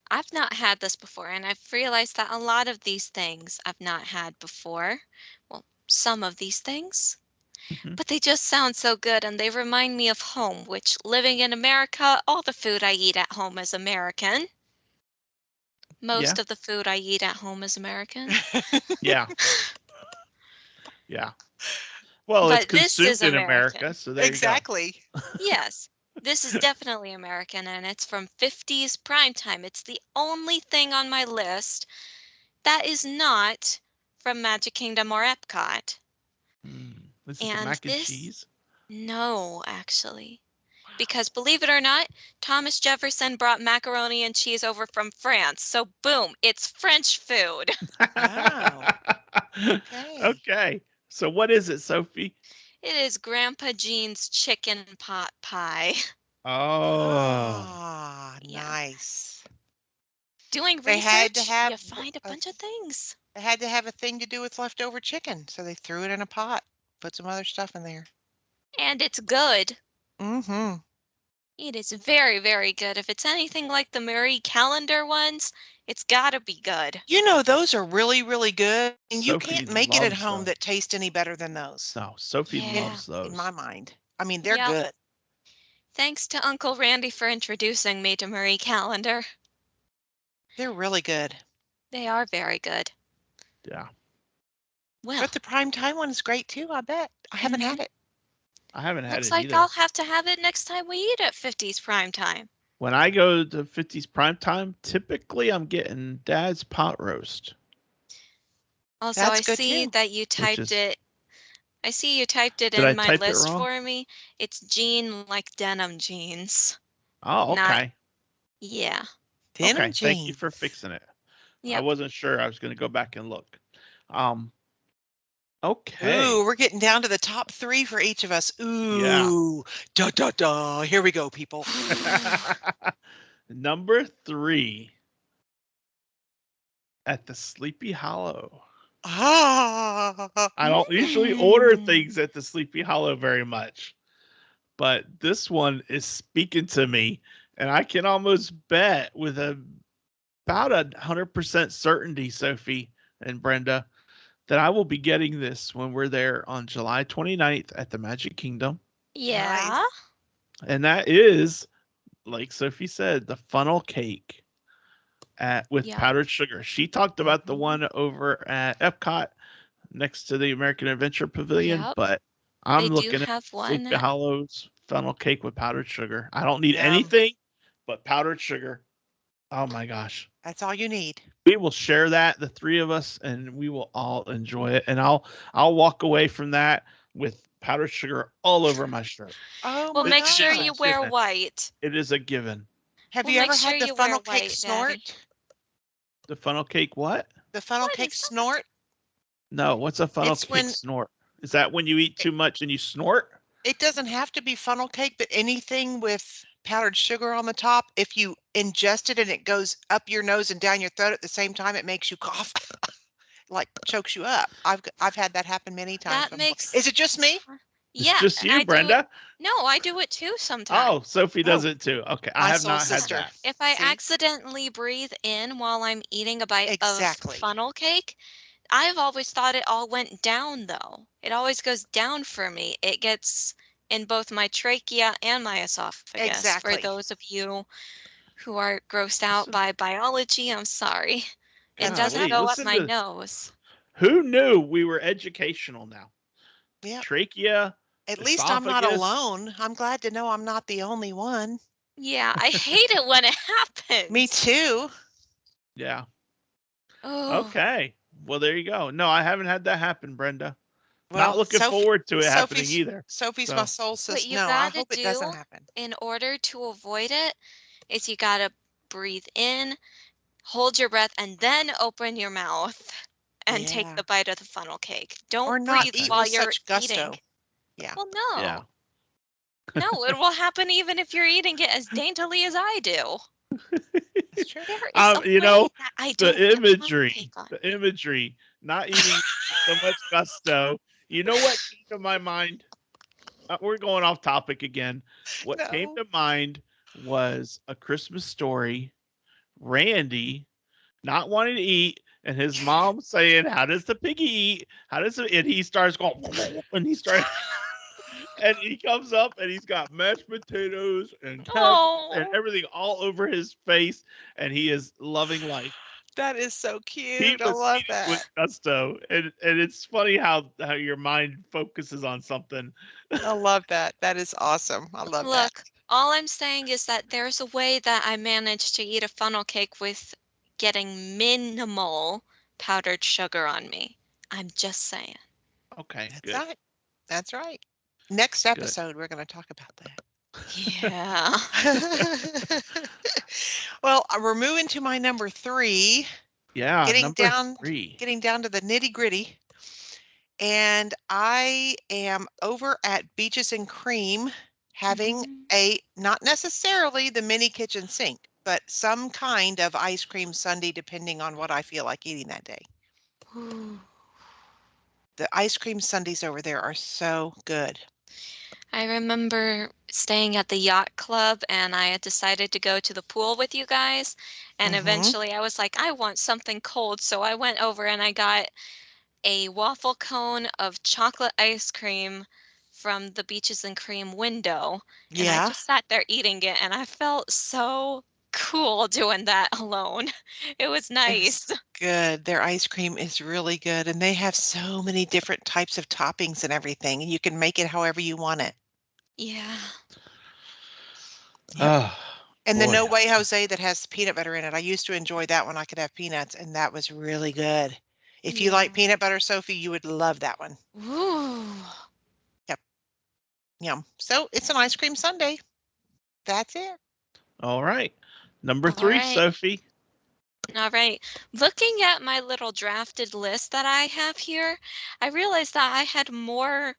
I've not had this before, and I've realized that a lot of these things I've not had before. Well, some of these things. Mhm. But they just sound so good, and they remind me of home, which living in America, all the food I eat at home is American. Yeah. Most of the food I eat at home is American. Yeah. Yeah. Well, it's But this is consumed in America, American. so there you go. Exactly. Yes, this is definitely American, and it's from 50s primetime. It's the only thing on my list that is not from Magic Kingdom or Epcot. Is it the And mac and this, cheese? no, actually. Because believe it or not, Thomas Jefferson brought macaroni and cheese over from France. So boom, it's French food. Oh, okay. Okay. So what is it, Sophie? It is Grandpa Jean's chicken pot pie. Oh. Ah, Yeah. nice. Doing They had to research, have you find a a, bunch of things. they had to have a thing to do with leftover chicken, so they threw it in a pot, put some other stuff in there. And it's good. Mm-hmm. It is very, very good. If it's anything like the Marie Calendar ones, it's gotta be good. You know, those are really, really good, and you Sophie can't make it at loves home those. that taste any better than those. No, Sophie Yeah. loves In my those. mind. I mean, they're Yep. good. Thanks to Uncle Randy for introducing me to Marie Calendar. They're really good. They are very good. Yeah. Well, But the prime time one is great too, I bet. I haven't had it. I haven't had looks it like I'll either. have to have it next time we eat at 50's Prime Time. When I go to 50's prime time, typically I'm getting Dad's pot roast. Also, That's I good see too. that you Which typed is it. I see you typed it Did I in my type it list wrong? for me. It's jean like denim jeans. Oh, Not, okay. yeah. Denim Okay. Thank you jeans. for fixing it. I Yep. wasn't sure. I was going to go back and look. Um. Okay. Ooh, we're getting down to the top 3 for each of us. Yeah. Ooh, da da da. Here we go, people. Number 3 at the Sleepy Hollow. Ah, I don't usually order Mm. things at the Sleepy Hollow very much, but this one is speaking to me, and I can almost bet with about 100% certainty, Sophie and Brenda, that I will be getting this when we're there on July 29th at the Magic Kingdom. Yeah. nice. And that is, like Sophie said, the funnel cake with Yep. powdered sugar. She talked about the Mhm. one over at Epcot next to the American Adventure Pavilion, Yep. but They I'm do looking at have one. Sleepy Hollow's funnel cake with powdered sugar. I don't need Yeah, anything but powdered sugar. Oh my gosh. that's all you need. We will share that, the three of us, and we will all enjoy it. And I'll walk away from that with powdered sugar all over my shirt. Oh Well, my make It sure is a you wear gosh. given. white. It is a given. Have Well, you make ever sure had the you wear funnel cake white, Daddy. snort? The funnel cake what? The funnel What cake is that? snort? No, what's a funnel It's cake when snort? Is that when you eat too much and you snort? it doesn't have to be funnel cake, but anything with powdered sugar on the top, if you ingest it and it goes up your nose and down your throat at the same time, it makes you cough, like chokes you up. I've had that happen many times That before. makes. Is it just me? It's Yeah, just you, I do it. Brenda? No, I do it too sometimes. Oh, Sophie does Oh, it too. Okay, I my have soul not had sister. that. If I See? accidentally breathe in while I'm eating a bite of Exactly. funnel cake, I've always thought it all went down though. It always goes down for me. It gets in both my trachea and my esophagus. For Exactly. those of you who are grossed out Listen, by biology, I'm sorry. It That's doesn't golly, go up okay. listen my to nose. who knew we were educational now. Yep. Trachea, At least I'm not esophagus. alone. I'm glad to know I'm not the only one. Yeah, I hate it when it Me happens. too. Yeah. Oh, Okay. Well, there you go. No, I haven't had that happen, Brenda. Not Well, looking forward to it happening either. Sophie's my So, soul what sister. you No, I gotta hope it doesn't do happen. in order to avoid it is you gotta breathe in, hold your breath, and then open your mouth and take Yeah. the bite of the funnel cake. Or Don't not breathe okay. eat while with you're such eating. gusto. Yeah. Well, Yeah. no. No, it will happen even if you're eating it as daintily as I do. That's true. There is a You way know, that I don't the get funnel imagery, cake on the me. imagery, not eating with so much gusto. You know what came to my mind? We're going off topic again. What came No. to mind was A Christmas Story. Randy not wanting to eat, and his mom saying, "How does the piggy eat? How does it?" And he starts going, and he starts, and he comes up, and he's got mashed potatoes and cabbage and Oh, everything all over his face, and he is loving life. That is so He cute. I was love eating with that. gusto, and it's funny how your mind focuses on something. I love that. That is awesome. I love that. look, all I'm saying is that there's a way that I managed to eat a funnel cake with getting minimal powdered sugar on me. I'm just saying. Okay, That's good, right. That's right. Next good. episode, we're going to talk about Yeah. that. Well, we're moving to my number 3, Yeah, getting number down three. getting down to the nitty-gritty. And I am over at Beaches and Cream having Mhm. not necessarily the mini kitchen sink, but some kind of ice cream sundae depending on what I feel like eating that day. Ooh. The ice cream sundaes over there are so good. I remember staying at the yacht club and I had decided to go to the pool with you guys. And Mhm. eventually I was like, I want something cold. So I went over and I got a waffle cone of chocolate ice cream from the Beaches and Cream window. And I Yeah. just sat there eating it and I felt so cool doing that alone. It was nice. It's good. Their ice cream is really good, and they have so many different types of toppings and everything, and you can make it however you want it. Yeah. Yep. Oh, And the boy. No Way Jose that has peanut butter in it, I used to enjoy that when I could have peanuts, and that was really good. If you like Yeah. peanut butter, Sophie, you would love that one. Ooh. Yep. Yum. So it's an ice cream sundae. That's it. All right. Number All 3, right. Sophie. All right. Looking at my little drafted list that I have here, I realized that I had more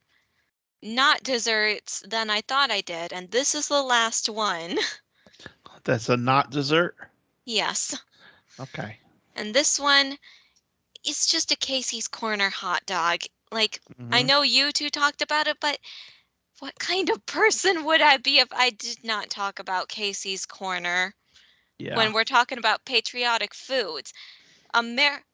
not desserts than I thought I did, and this is the last one. That's a not dessert. Yes. Okay. And this one is just a Casey's Corner hot dog. Like, I Hmm. know you two talked about it, but what kind of person would I be if I did not talk about Casey's Corner Yeah. when we're talking about patriotic foods? Amer-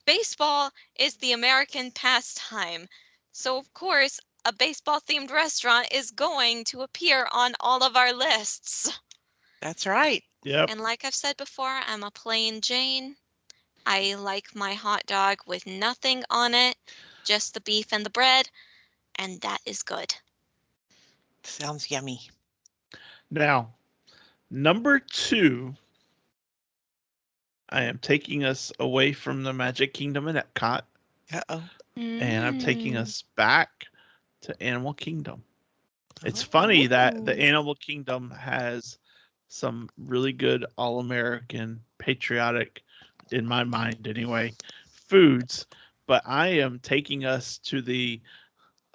Baseball is the American pastime. So, of course, a baseball themed restaurant is going to appear on all of our lists. That's right. Yep. And like I've said before, I'm a plain Jane. I like my hot dog with nothing on it, just the beef and the bread, and that is good. Sounds yummy. Now, number 2, I am taking us away from the Magic Kingdom and Epcot, Uh-oh. and I'm taking Mm. us back to Animal Kingdom. It's Oh. funny that the Ooh. Animal Kingdom has some really good all-American patriotic, in my mind anyway, foods, but I am taking us to the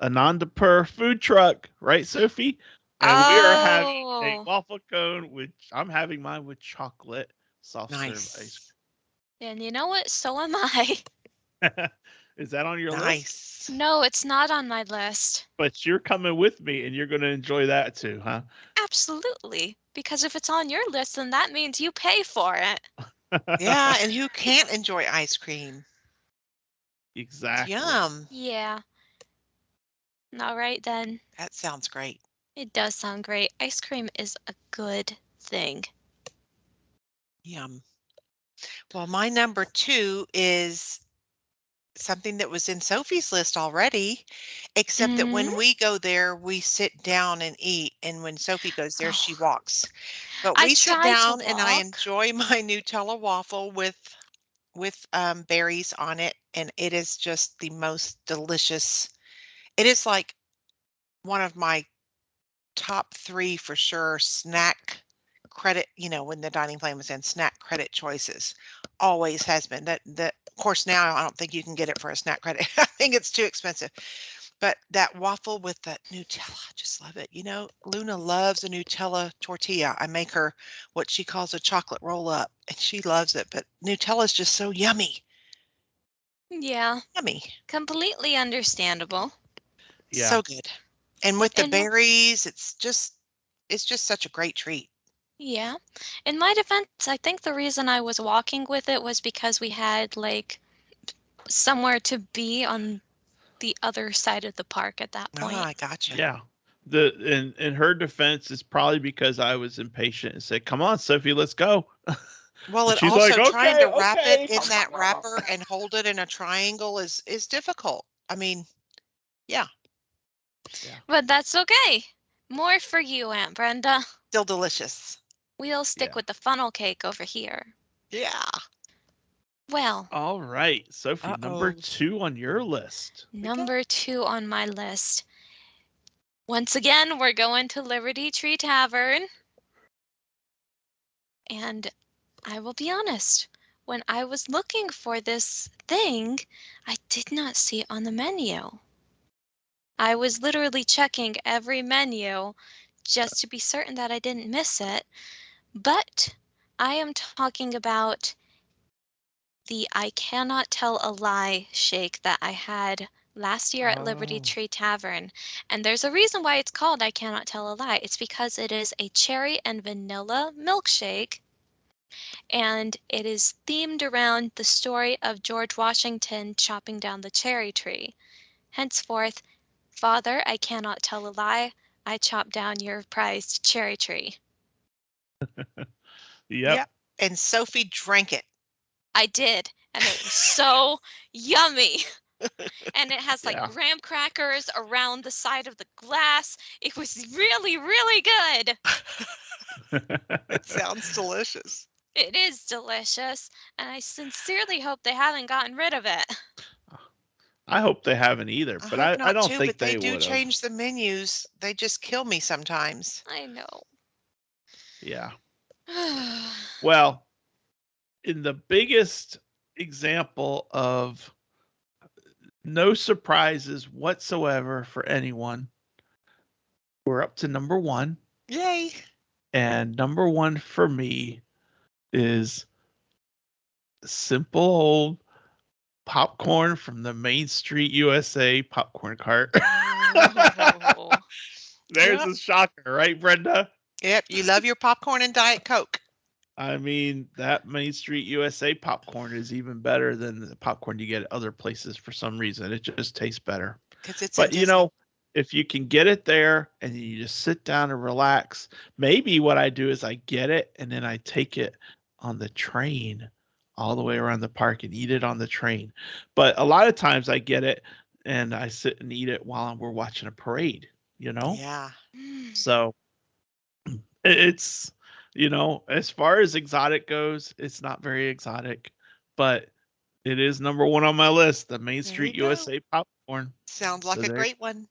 Anandapur food truck, right, Sophie? And we are having a Oh, waffle cone with I'm having mine with chocolate soft serve ice Nice. and you know what? So am I. cream. Is that on your list? Nice. No, it's not on my list. But you're coming with me and you're going to enjoy that too, huh? Absolutely. Because if it's on your list, then that means you pay for it. Yeah, and who can't enjoy ice cream? Exactly. Yum. Yeah. All right then. That sounds great. It does sound great. Ice cream is a good thing. Yum. Well, my number 2 is something that was in Sophie's list already, except that Mm. when we go there, we sit down and eat, and when Sophie goes there, she Oh, walks. But I we sit try to down and I walk. enjoy my Nutella waffle with berries on it, and it is just the most delicious. It is like one of my top 3 for sure snack credit, when the dining plan was in snack credit choices. Always has been. That of course now I don't think you can get it for a snack credit. I think it's too expensive. But that waffle with the Nutella, I just love it. Luna loves a Nutella tortilla. I make her what she calls a chocolate roll up, and she loves it. But Nutella is just so yummy. Yeah, Yummy. completely understandable. Yeah. So good. And with the And berries, it's just such a great treat. yeah, in my defense, I think the reason I was walking with it was because we had like somewhere to be on the other side of the park at that Ah, point. I gotcha. Yeah. In her defense, it's probably because I was impatient and said, "Come on, Sophie, let's go." Well, And it she's like, also trying "Okay, to wrap it okay." in that wrapper and hold it in a triangle is difficult. I mean, yeah, Yeah. But that's okay. More for you, Aunt Brenda. still delicious. We'll stick Yeah. with the funnel cake over here. Yeah. Well, All right, Sophie, number Uh-oh. 2 on your list. We go. number 2 on my list. Once again, we're going to Liberty Tree Tavern. And I will be honest, when I was looking for this thing, I did not see it on the menu. I was literally checking every menu just to be certain that I didn't miss it. But I am talking about the I cannot tell a lie shake that I had last year at Liberty Oh. Tree Tavern. And there's a reason why it's called I Cannot Tell a Lie. It's because it is a cherry and vanilla milkshake, and it is themed around the story of George Washington chopping down the cherry tree. Henceforth, Father, I cannot tell a lie. I chop down your prized cherry tree. Yep. Yep. And Sophie drank it. I did, and it was so yummy. And it has like Yeah. graham crackers around the side of the glass. It was really, really good. It sounds delicious. It is delicious, and I sincerely hope they haven't gotten rid of it. I hope they haven't either, I but hope I not don't too, think but they they do would have. change the menus. They just kill me sometimes. I know. Yeah. Well, in the biggest example of no surprises whatsoever for anyone, we're up to number 1. Yay. And number 1 for me is simple old popcorn from the Main Street USA popcorn cart. Oh. There's Yep. a shocker, right, Brenda? Yep. You love your popcorn and Diet Coke. I mean, that Main Street USA popcorn is even better than the popcorn you get at other places for some reason. It just tastes better. Because it's in But Disney. if you can get it there and you just sit down and relax, maybe what I do is I get it and then I take it on the train all the way around the park and eat it on the train. But a lot of times I get it and I sit and eat it while we're watching a parade, Yeah. So it's, as far as exotic goes, it's not very exotic, but it is number 1 on my list, the Main There Street you go. USA popcorn. Sounds So like a there, great one.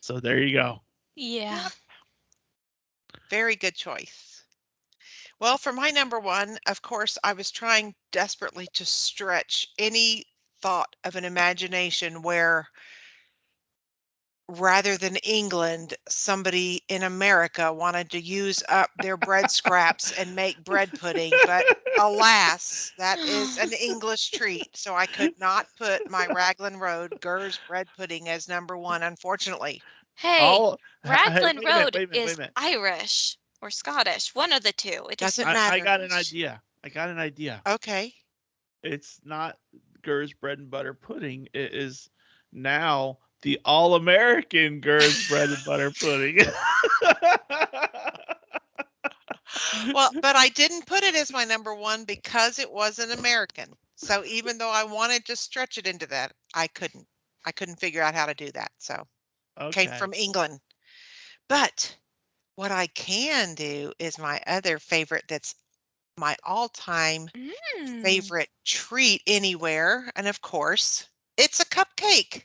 so there you go. Yeah. Yep. Very good choice. Well, for my number 1, of course, I was trying desperately to stretch any thought of an imagination where rather than England, somebody in America wanted to use up their bread scraps and make bread pudding. But alas, that is an English treat. So I could not put my Raglan Road Gurr's bread pudding as number 1, unfortunately. Hey, Hey, Raglan wait a minute, Road wait a minute, wait is a minute. Irish or Scottish, one of the two. It is Doesn't not I matter. got an English. idea. I got an idea. Okay. It's not Gurr's bread and butter pudding. It is now the all-American Gurr's bread and butter pudding. Well, but I didn't put it as my number 1 because it was an American. So even though I wanted to stretch it into that, I couldn't. I couldn't figure out how to do that. So came Okay. from England. But what I can do is my other favorite that's my all-time Mm. favorite treat anywhere. And of course, it's a cupcake.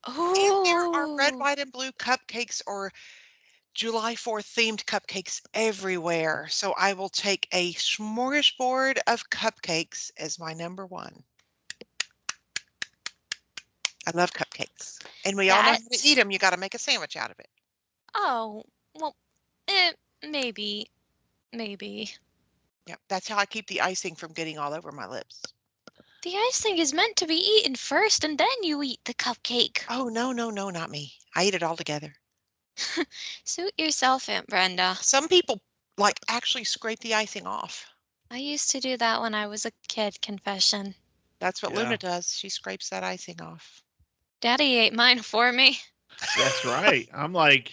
And there are red, Oh. white, and blue cupcakes or July 4th themed cupcakes everywhere. So I will take a smorgasbord of cupcakes as my number 1. I love cupcakes. And we all know how to That. eat them. You got to make a sandwich out of it. Oh, well, maybe. Yep, that's how I keep the icing from getting all over my lips. The icing is meant to be eaten first, and then you eat the cupcake. Oh, no, not me. I eat it all together. Suit yourself, Aunt Brenda. Some people actually scrape the icing off. I used to do that when I was a kid, confession. That's what Yeah. Luna does. She scrapes that icing off. Daddy ate mine for me. That's right. I'm like,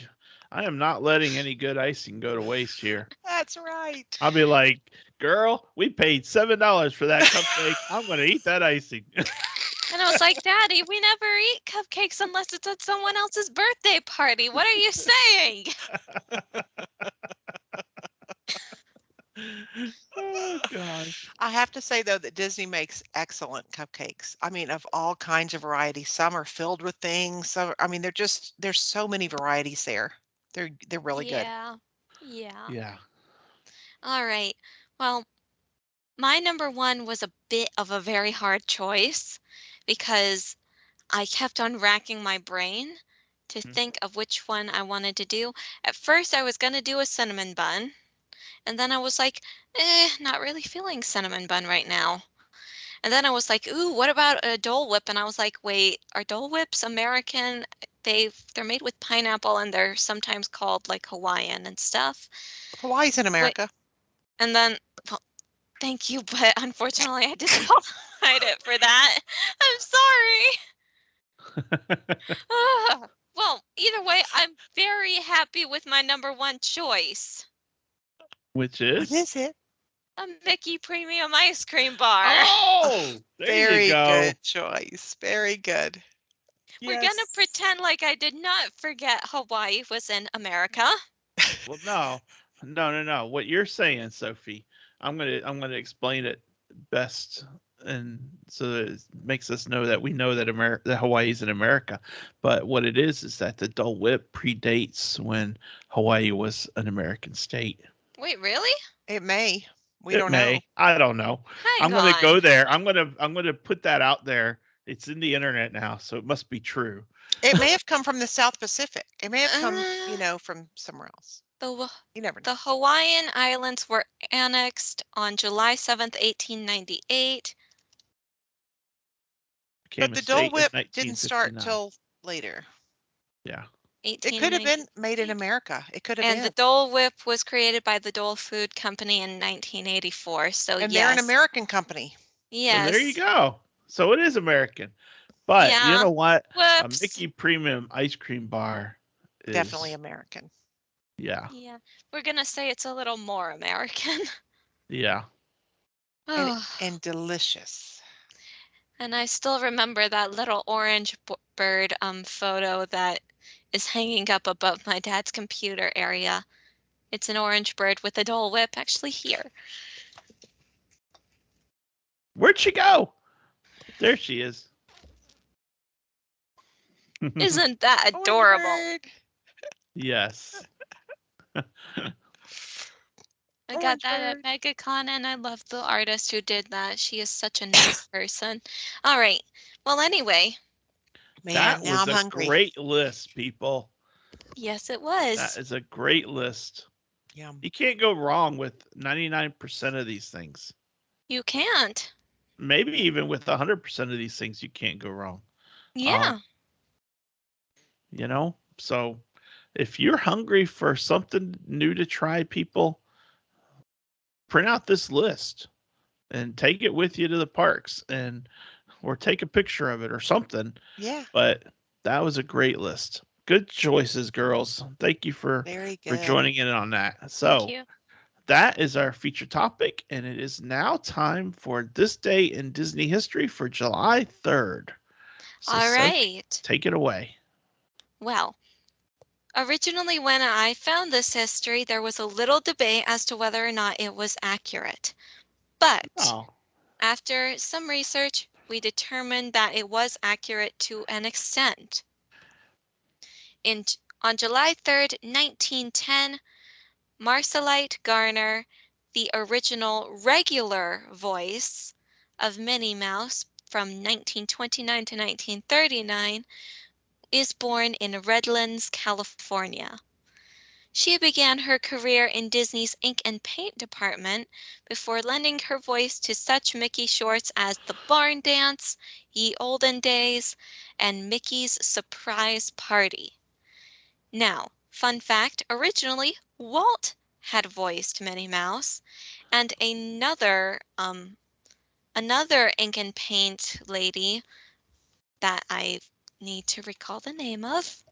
I am not letting any good icing go to waste here. That's right. I'll be like, girl, we paid $7 for that cupcake. I'm going to eat that icing. And I was like, Daddy, we never eat cupcakes unless it's at someone else's birthday party. What are you saying? Oh, gosh. I have to say, though, that Disney makes excellent cupcakes. I mean, of all kinds of varieties. Some are filled with things. Some, I mean, there's so many varieties there. They're really good. Yeah. Yeah. All right. Well, my number 1 was a bit of a very hard choice because I kept on racking my brain to think of which one I wanted to do. At first, I was going to do a cinnamon bun, and then I was like, not really feeling cinnamon bun right now. And then I was like, ooh, what about a Dole Whip? And I was like, wait, are Dole Whips American? They're made with pineapple and they're sometimes called like Hawaiian and stuff. Hawaii's in Wait, America. and then, well, thank you, but unfortunately I disqualified it for that. I'm sorry. Well, either way, I'm very happy with my number one choice. Which What is? is it? A Mickey Premium Ice Cream Bar. Oh, there you Very go. good choice. Very good. We're gonna pretend like I did not forget Hawaii was in America. Well, no. What you're saying, Sophie, I'm gonna explain it best, and so that it makes us know that we know that that Hawaii's in America. But what it is that the Dole Whip predates when Hawaii was an American state. Wait, really? It may. We It don't know. may. I don't know. Hang I'm gonna go on. there. I'm gonna put that out there. It's in the internet now, so it must be true. It may have come from the South Pacific. It may have come, Uh, from somewhere else. the You never know. the Hawaiian Islands were annexed on July 7th, 1898. Became But a the Dole state in Whip didn't start 1959. till later. Yeah. It could have been 1898. made in America. It could have And the been. Dole Whip was created by the Dole Food Company in 1984. So And they're an yes. American company. So there you Yes. go. So it is American. But you Yeah. know what? A Whoops. Mickey Premium ice cream bar Definitely is, American. yeah, Yeah. We're gonna say it's a little more American. yeah. And, Oh. and delicious. And I still remember that little orange bird photo that is hanging up above my dad's computer area. It's an orange bird with a Dole Whip actually here. Where'd she go? There she is. Isn't that Orange adorable? bird. Yes. I got Orange that at bird. MegaCon and I love the artist who did that. She is such a nice person. All right. Well, anyway, Man, That now was I'm a hungry. great list, people. yes, it That was. is a great list. Yum. You can't go wrong with 99% of these things. You can't. Maybe even with 100% of these things, you can't go wrong. Yeah. You know? So if you're hungry for something new to try, people, print out this list and take it with you to the parks and or take a picture of it or something. Yeah, But that was a great list. Good choices, girls. Thank you for very good. joining in on that. Thank So you. that is our feature topic, and it is now time for this day in Disney history for July 3rd. So All Sophie, right. take it away. Well, originally when I found this history, there was a little debate as to whether or not it was accurate. But Oh, after some research, we determined that it was accurate to an extent. In, on July 3rd, 1910, Marcelite Garner, the original regular voice of Minnie Mouse from 1929 to 1939, is born in Redlands, California. She began her career in Disney's ink and paint department before lending her voice to such Mickey shorts as The Barn Dance, Ye Olden Days, and Mickey's Surprise Party. Now, fun fact, originally Walt had voiced Minnie Mouse, and another ink and paint lady that I need to recall the name of.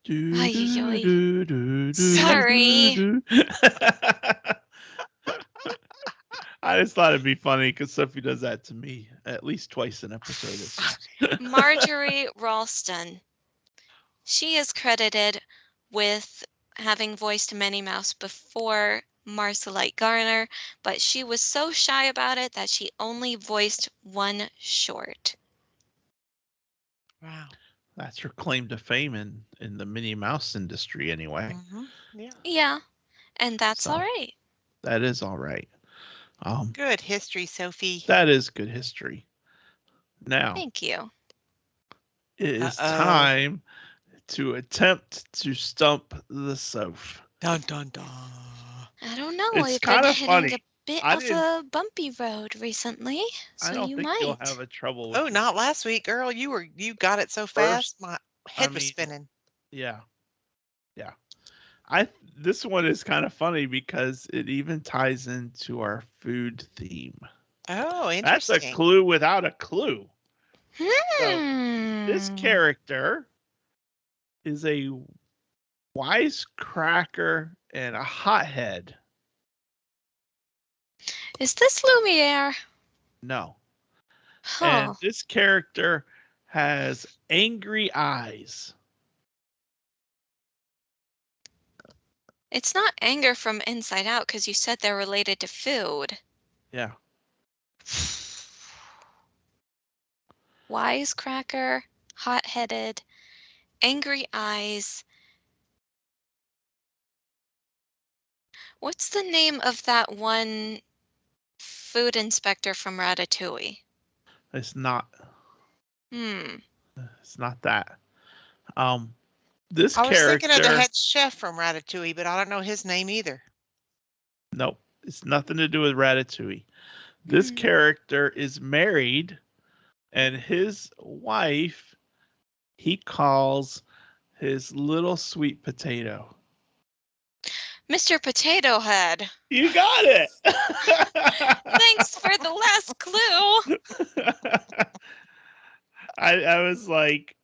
do, Ay, do, ay, do, do, do, sorry. do. I just thought it'd be funny because Sophie does that to me at least twice an episode. It seems. Marjorie Ralston. She is credited with having voiced Minnie Mouse before Marcelite Garner, but she was so shy about it that she only voiced one short. Wow. That's her claim to fame in the Minnie Mouse industry, anyway. Yeah. Yeah, and that's all So right. that is all right. Good history, Sophie. That is good history. Now Thank you. it is Uh-oh. time to attempt to stump the Soph. Dun dun dun. I It's we've been kind of hitting funny. a bit I of didn't. a bumpy road recently, I so don't you think you'll have might. a trouble with Oh, the not last week, girl. You got it so first. fast, my I head was mean, spinning. yeah, yeah. This one is kind of funny because it even ties into our food theme. Oh, That's a interesting. clue without a clue. So this Hmm. character is a wisecracker and a hothead. Is this Lumiere? No. Huh. And this character has angry eyes. It's not anger from Inside Out because you said they're related to food. Yeah. Wisecracker, hot-headed, angry eyes. What's the name of that one food inspector from Ratatouille? It's not Hmm. it's not that. This I was thinking of the character, head chef from Ratatouille, but I don't know his name either. nope, it's nothing to do with Ratatouille. This Hmm. character is married and his wife he calls his little sweet potato. Mr. Potato Head. You got it. Thanks for the last clue. I was like,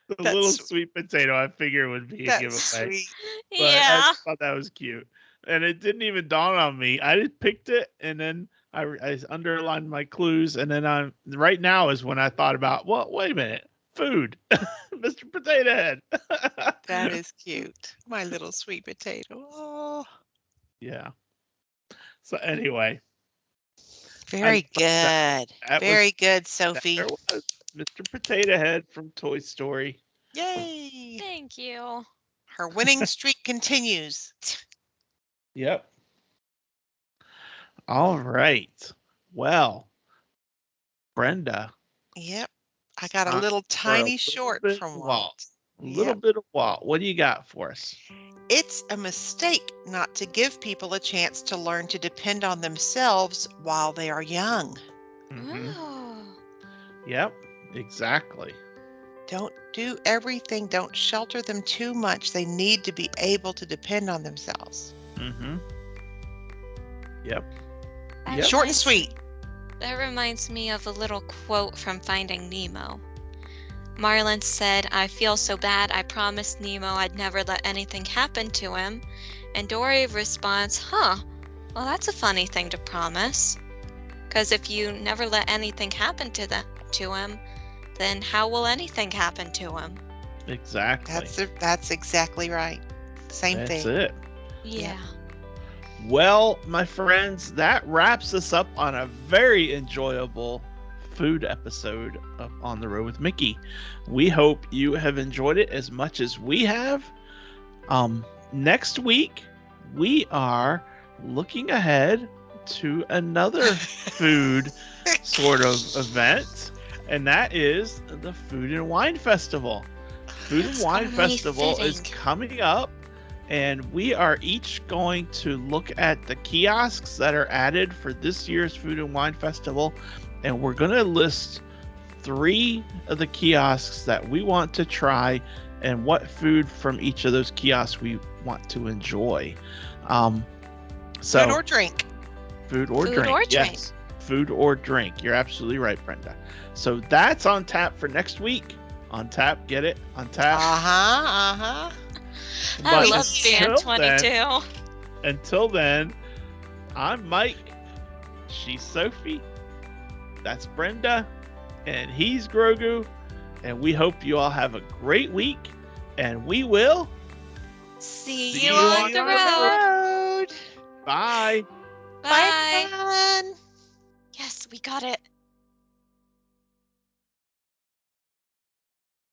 the little That's sweet potato, I figure would be a that's giveaway. sweet. But I Yeah. thought that was cute. And it didn't even dawn on me. I just picked it and then I underlined my clues. And then right now is when I thought about, well, wait a minute, food, Mr. Potato Head. That is cute. My little sweet potato. Oh, Yeah. So anyway, very that good. Very good, Sophie. there was Mr. Potato Head from Toy Story. Yay. Thank you. Her winning streak continues. Yep. All right. Well, Brenda, Yep. I got a time little for a tiny little short bit from of Walt. A little Yep. bit of Walt. What do you got for us? It's a mistake not to give people a chance to learn to depend on themselves while they are young. Mm-hmm. Oh. Yep, exactly. Don't do everything. Don't shelter them too much. They need to be able to depend on themselves. Mm-hmm. Yep. That Yep. Short and reminds- sweet. That reminds me of a little quote from Finding Nemo. Marlin said, "I feel so bad. I promised Nemo I'd never let anything happen to him." And Dory responds, "Huh, well, that's a funny thing to promise. Because if you never let anything happen to him, then how will anything happen to him?" Exactly. That's exactly right. Same That's thing. it. Yeah. Well, my friends, that wraps us up on a very enjoyable food episode of On the Road with Mickey. We hope you have enjoyed it as much as we have. Next week, we are looking ahead to another food sort of event, and that is the Food and Wine Festival. Food and It's Wine only Festival is fitting. coming up, and we are each going to look at the kiosks that are added for this year's Food and Wine Festival, and we're going to list 3 of the kiosks that we want to try and what food from each of those kiosks we want to enjoy. So Food or drink. Food or Food drink. or Yes. drink. Food or drink. You're absolutely right, Brenda. So that's on tap for next week. On tap, get it? On tap. Uh-huh. I But love Band until then- 22. Until then, I'm Mike. She's Sophie. That's Brenda. And he's Grogu. And we hope you all have a great week. And we will See See you you on on the the road. Road. bye. Bye. Bye. Yes, we got it.